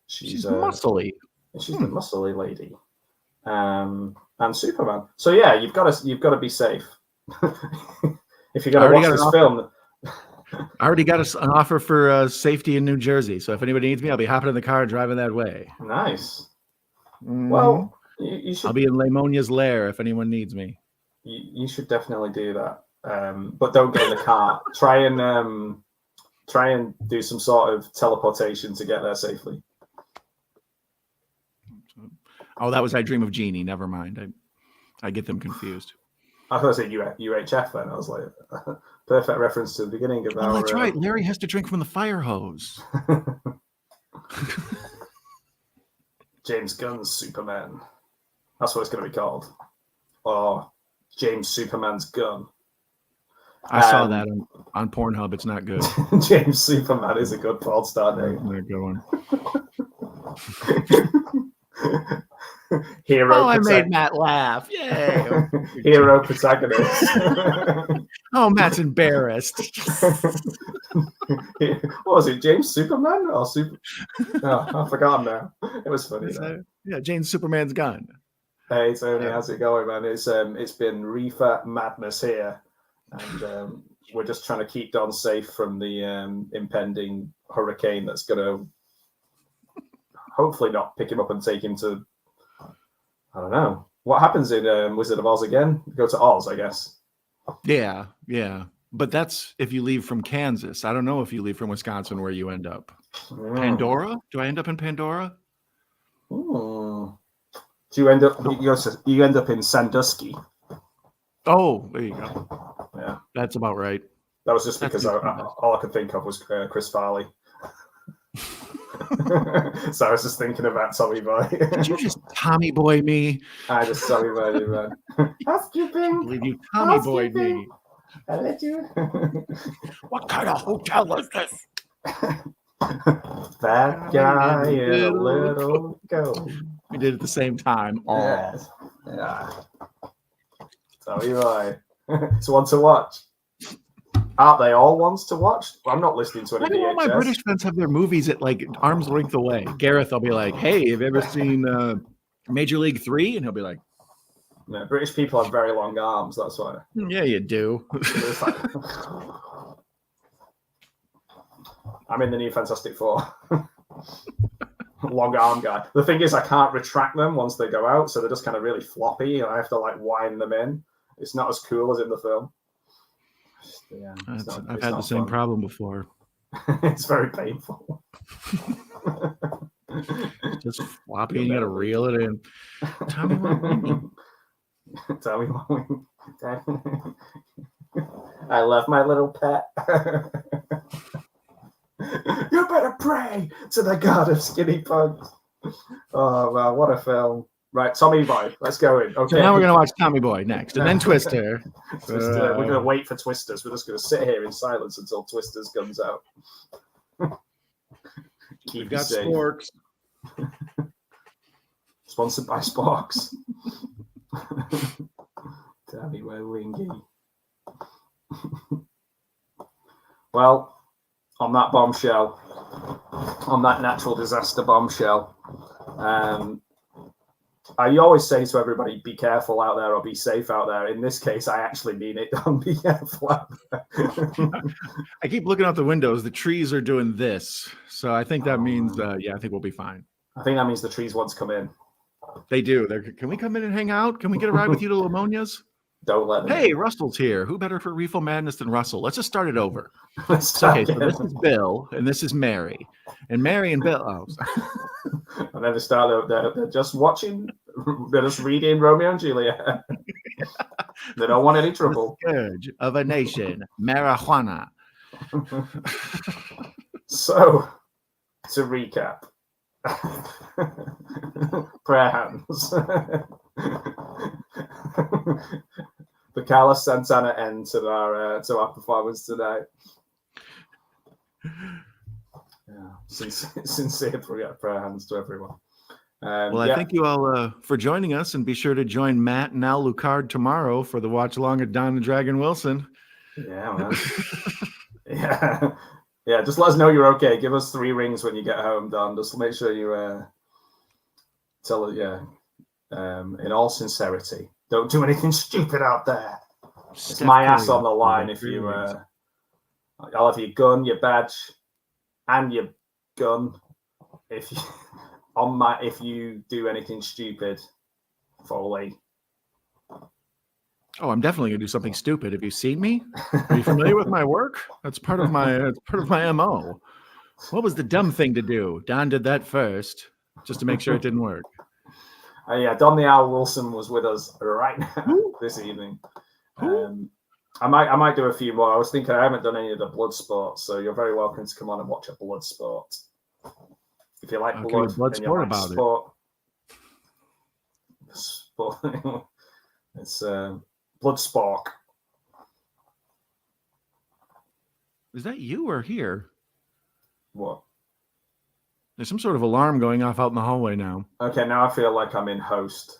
S1: She's
S2: muscly.
S1: She's the muscly lady. And Superman. So yeah, you've got to be safe. If you're going to watch this film.
S2: I already got an offer for safety in New Jersey. So if anybody needs me, I'll be hopping in the car and driving that way.
S1: Nice. Well, you should.
S2: I'll be in Lamonia's lair if anyone needs me.
S1: You should definitely do that. But don't get in the car. Try and do some sort of teleportation to get there safely.
S2: Oh, that was I Dream of Jeannie. Never mind. I get them confused.
S1: I thought I said UHF then. I was like, perfect reference to the beginning of our...
S2: that's right. Larry has to drink from the fire hose.
S1: James Gunn's Superman. That's what it's going to be called. Or James Superman's gun.
S2: I saw that on Pornhub. It's not good.
S1: James Superman is a good porn star name.
S2: A good one.
S1: Hero.
S2: I made Matt laugh. Yay!
S1: Hero protagonist.
S2: Oh, Matt's embarrassed.
S1: What was it? James Superman or Super? Oh, I forgot now. It was funny.
S2: Yeah, James Superman's gun.
S1: Hey Tony, how's it going, man? It's been Reefer Madness here, and we're just trying to keep Don safe from the impending hurricane that's going to hopefully not pick him up and take him to, I don't know. What happens in Wizard of Oz again? Go to Oz, I guess.
S2: Yeah. But that's if you leave from Kansas. I don't know if you leave from Wisconsin where you end up. Pandora? Do I end up in Pandora?
S1: Do you end up in Sandusky?
S2: Oh, there you go.
S1: Yeah,
S2: that's about right.
S1: That was just because all I could think of was Chris Farley. So I was just thinking about Tommy Boy.
S2: Did you just Tommy Boy me?
S1: I just Tommy Boy you, man. Housekeeping.
S2: I believe you Tommy Boy me.
S1: I let you.
S2: What kind of hotel is this?
S1: That guy in a little goat.
S2: We did it at the same time.
S1: Yes. Yeah. Tommy Boy. It's one to watch. Aren't they all ones to watch? Well, I'm not listening to any
S2: VHS. All my British friends have their movies at like arm's length away. Gareth, I'll be like, "Hey, have you ever seen Major League 3?" And he'll be like,
S1: "No, British people have very long arms. That's why."
S2: Yeah, you do.
S1: I'm in the new Fantastic Four. Long arm guy. The thing is, I can't retract them once they go out, so they're just kind of really floppy, and I have to like wind them in. It's not as cool as in the film. Yeah,
S2: I've had the same problem before.
S1: It's very painful.
S2: Just floppy, and you gotta reel it in. Tommy,
S1: Tommy, I love my little pet. You better pray to the god of skinny pugs. Oh man, what a film! Right, Tommy Boy, let's go in. Okay.
S2: So now we're gonna watch Tommy Boy next, and then Twister.
S1: We're gonna wait for Twisters. We're just gonna sit here in silence until Twisters comes out.
S2: We've got Sporks.
S1: Sponsored by Sporks. Tommy Boy Wingy. Well, on that bombshell, on that natural disaster bombshell, I always say to everybody, be careful out there or be safe out there. In this case, I actually mean it. Don't be careful out there.
S2: I keep looking out the windows. The trees are doing this. So I think that means, I think we'll be fine.
S1: I think that means the trees want to come in.
S2: They do. Can we come in and hang out? Can we get a ride with you to Lamonia's?
S1: Don't let them.
S2: Hey, Russell's here. Who better for Reefer Madness than Russell? Let's just start it over.
S1: So
S2: this is Bill, and this is Mary. And Mary and Bill. Oh.
S1: And then they're just watching. They're just reading Romeo and Juliet. They don't want any trouble.
S2: The scourge of a nation, marijuana.
S1: So, to recap. Prayer hands. The Carlos Santana end to our performance tonight. Yeah, sincere prayer hands to everyone.
S2: I thank you all for joining us, and be sure to join Matt and Al Lucard tomorrow for the watch along at Don the Dragon Wilson.
S1: Yeah, man. Yeah. Just let us know you're okay. Give us 3 rings when you get home, Don. Just make sure you tell it. Yeah, in all sincerity, don't do anything stupid out there. It's my ass on the line if you. I'll have your gun, your badge, and your gun if you do anything stupid, Foley.
S2: Oh, I'm definitely gonna do something stupid. Have you seen me? Are you familiar with my work? That's part of my MO. What was the dumb thing to do? Don did that first, just to make sure it didn't work.
S1: Yeah, Don the Owl Wilson was with us right now this evening. I might do a few more. I was thinking I haven't done any of the blood sports, so you're very welcome to come on and watch a blood sport. If you like blood
S2: sport about
S1: sport but it's Bloodspork.
S2: Is that you or here?
S1: What?
S2: There's some sort of alarm going off out in the hallway now.
S1: Okay, now I feel like I'm in host.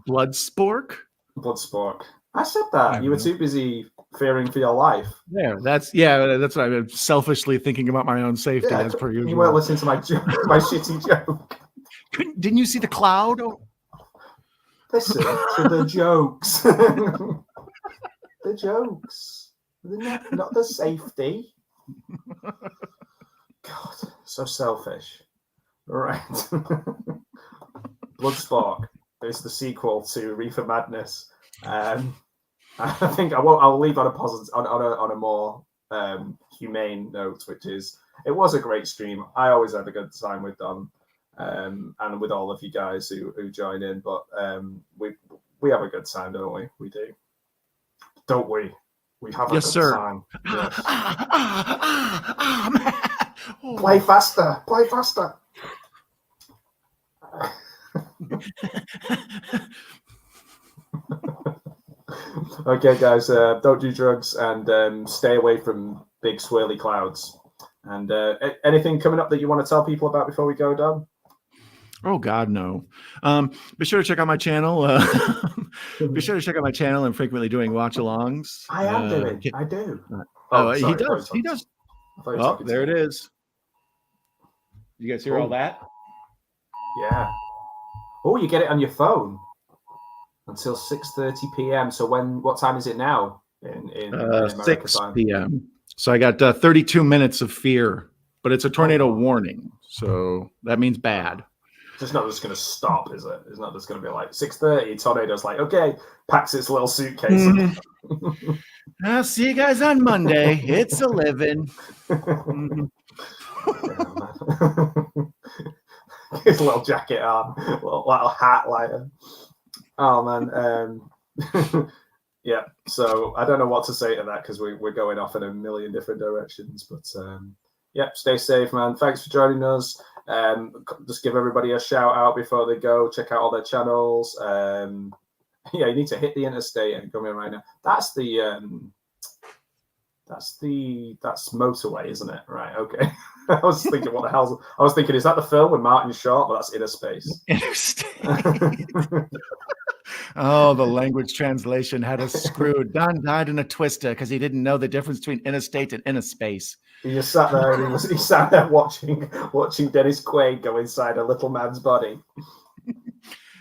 S2: Bloodspork?
S1: Bloodspork. I said that. You were too busy fearing for your life.
S2: Yeah, that's what I'm selfishly thinking about my own safety as per usual.
S1: You weren't listening to my my shitty joke.
S2: Didn't you see the cloud?
S1: Listen to the jokes. The jokes. Not the safety. God, so selfish. Right. Bloodspork is the sequel to Reefer Madness. I think I'll leave on a positive, on a more humane note, which is it was a great stream. I always had a good time with Don, and with all of you guys who join in. But we have a good time, don't we? We do, don't we? We have a good time. Yes.
S2: Oh.
S1: Play faster! Play faster! Okay, guys, don't do drugs and stay away from big swirly clouds. And anything coming up that you want to tell people about before we go, Don?
S2: Oh God, no. Be sure to check out my channel. Be sure to check out my channel. I'm frequently doing watch-alongs.
S1: I am doing. I do.
S2: He
S1: sorry,
S2: does. He does. Oh, there it is. You guys hear all that?
S1: Yeah. Oh, you get it on your phone until 6:30 p.m. So what time is it now in America
S2: 6
S1: time?
S2: p.m. So I got 32 minutes of fear, but it's a tornado warning, so that means bad.
S1: It's not just going to stop, is it? It's not just going to be like 6:30. Tornado's like, okay, packs its little suitcase.
S2: I'll see you guys on Monday. It's 11.
S1: His little jacket on, little hat, like. Oh man, yeah. So I don't know what to say to that because we're going off in a million different directions. But yeah, stay safe, man. Thanks for joining us. Just give everybody a shout out before they go. Check out all their channels. Yeah, you need to hit the interstate and come in right now. That's motorway, isn't it? Right. Okay. I was thinking, what the hell? I was thinking, is that the film with Martin Short? But that's Inner Space.
S2: Interstate. Oh, the language translation had us screwed. Don died in a twister because he didn't know the difference between interstate and inner space.
S1: He just sat there and he sat there watching Dennis Quaid go inside a little man's body.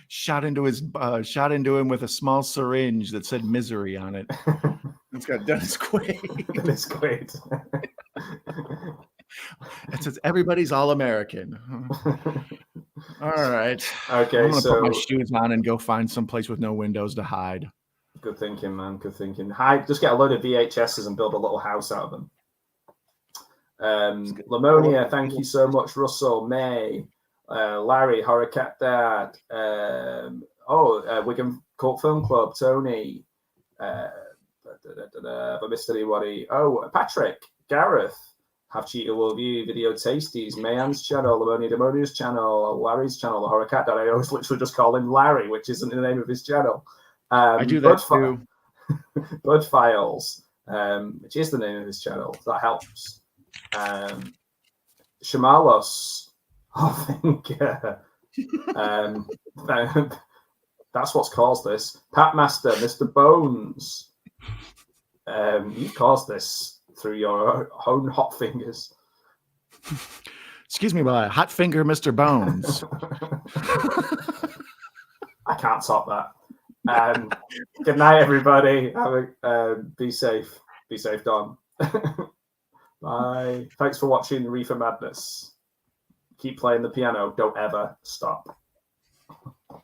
S2: Shot into him with a small syringe that said "misery" on it. It's got Dennis Quaid.
S1: Dennis Quaid.
S2: It says everybody's all American. All right.
S1: Okay,
S2: I'm gonna put my shoes on and go find some place with no windows to hide.
S1: Good thinking, man. Good thinking. Just get a load of VHSs and build a little house out of them. Lamonia, thank you so much. Russell, May, Larry, Horror Cat Dad, Wigan Cult Film Club, Tony, have I missed anybody? Oh, Patrick, Gareth, Have Cheetah Will View, Video Tasties, Mayan's channel, Lamonia Demonia's channel, Larry's channel, the Horror Cat Dad. I always literally just call him Larry, which isn't the name of his channel.
S2: I do that too.
S1: Bud Files, which is the name of his channel. That helps. Shamalos, I think that's what's caused this. Pat Master, Mr. Bones, you caused this through your own hot fingers.
S2: Excuse me, by hot finger, Mr. Bones.
S1: I can't top that. Good night, everybody. Be safe. Be safe, Don. Bye. Thanks for watching Reefer Madness. Keep playing the piano. Don't ever stop.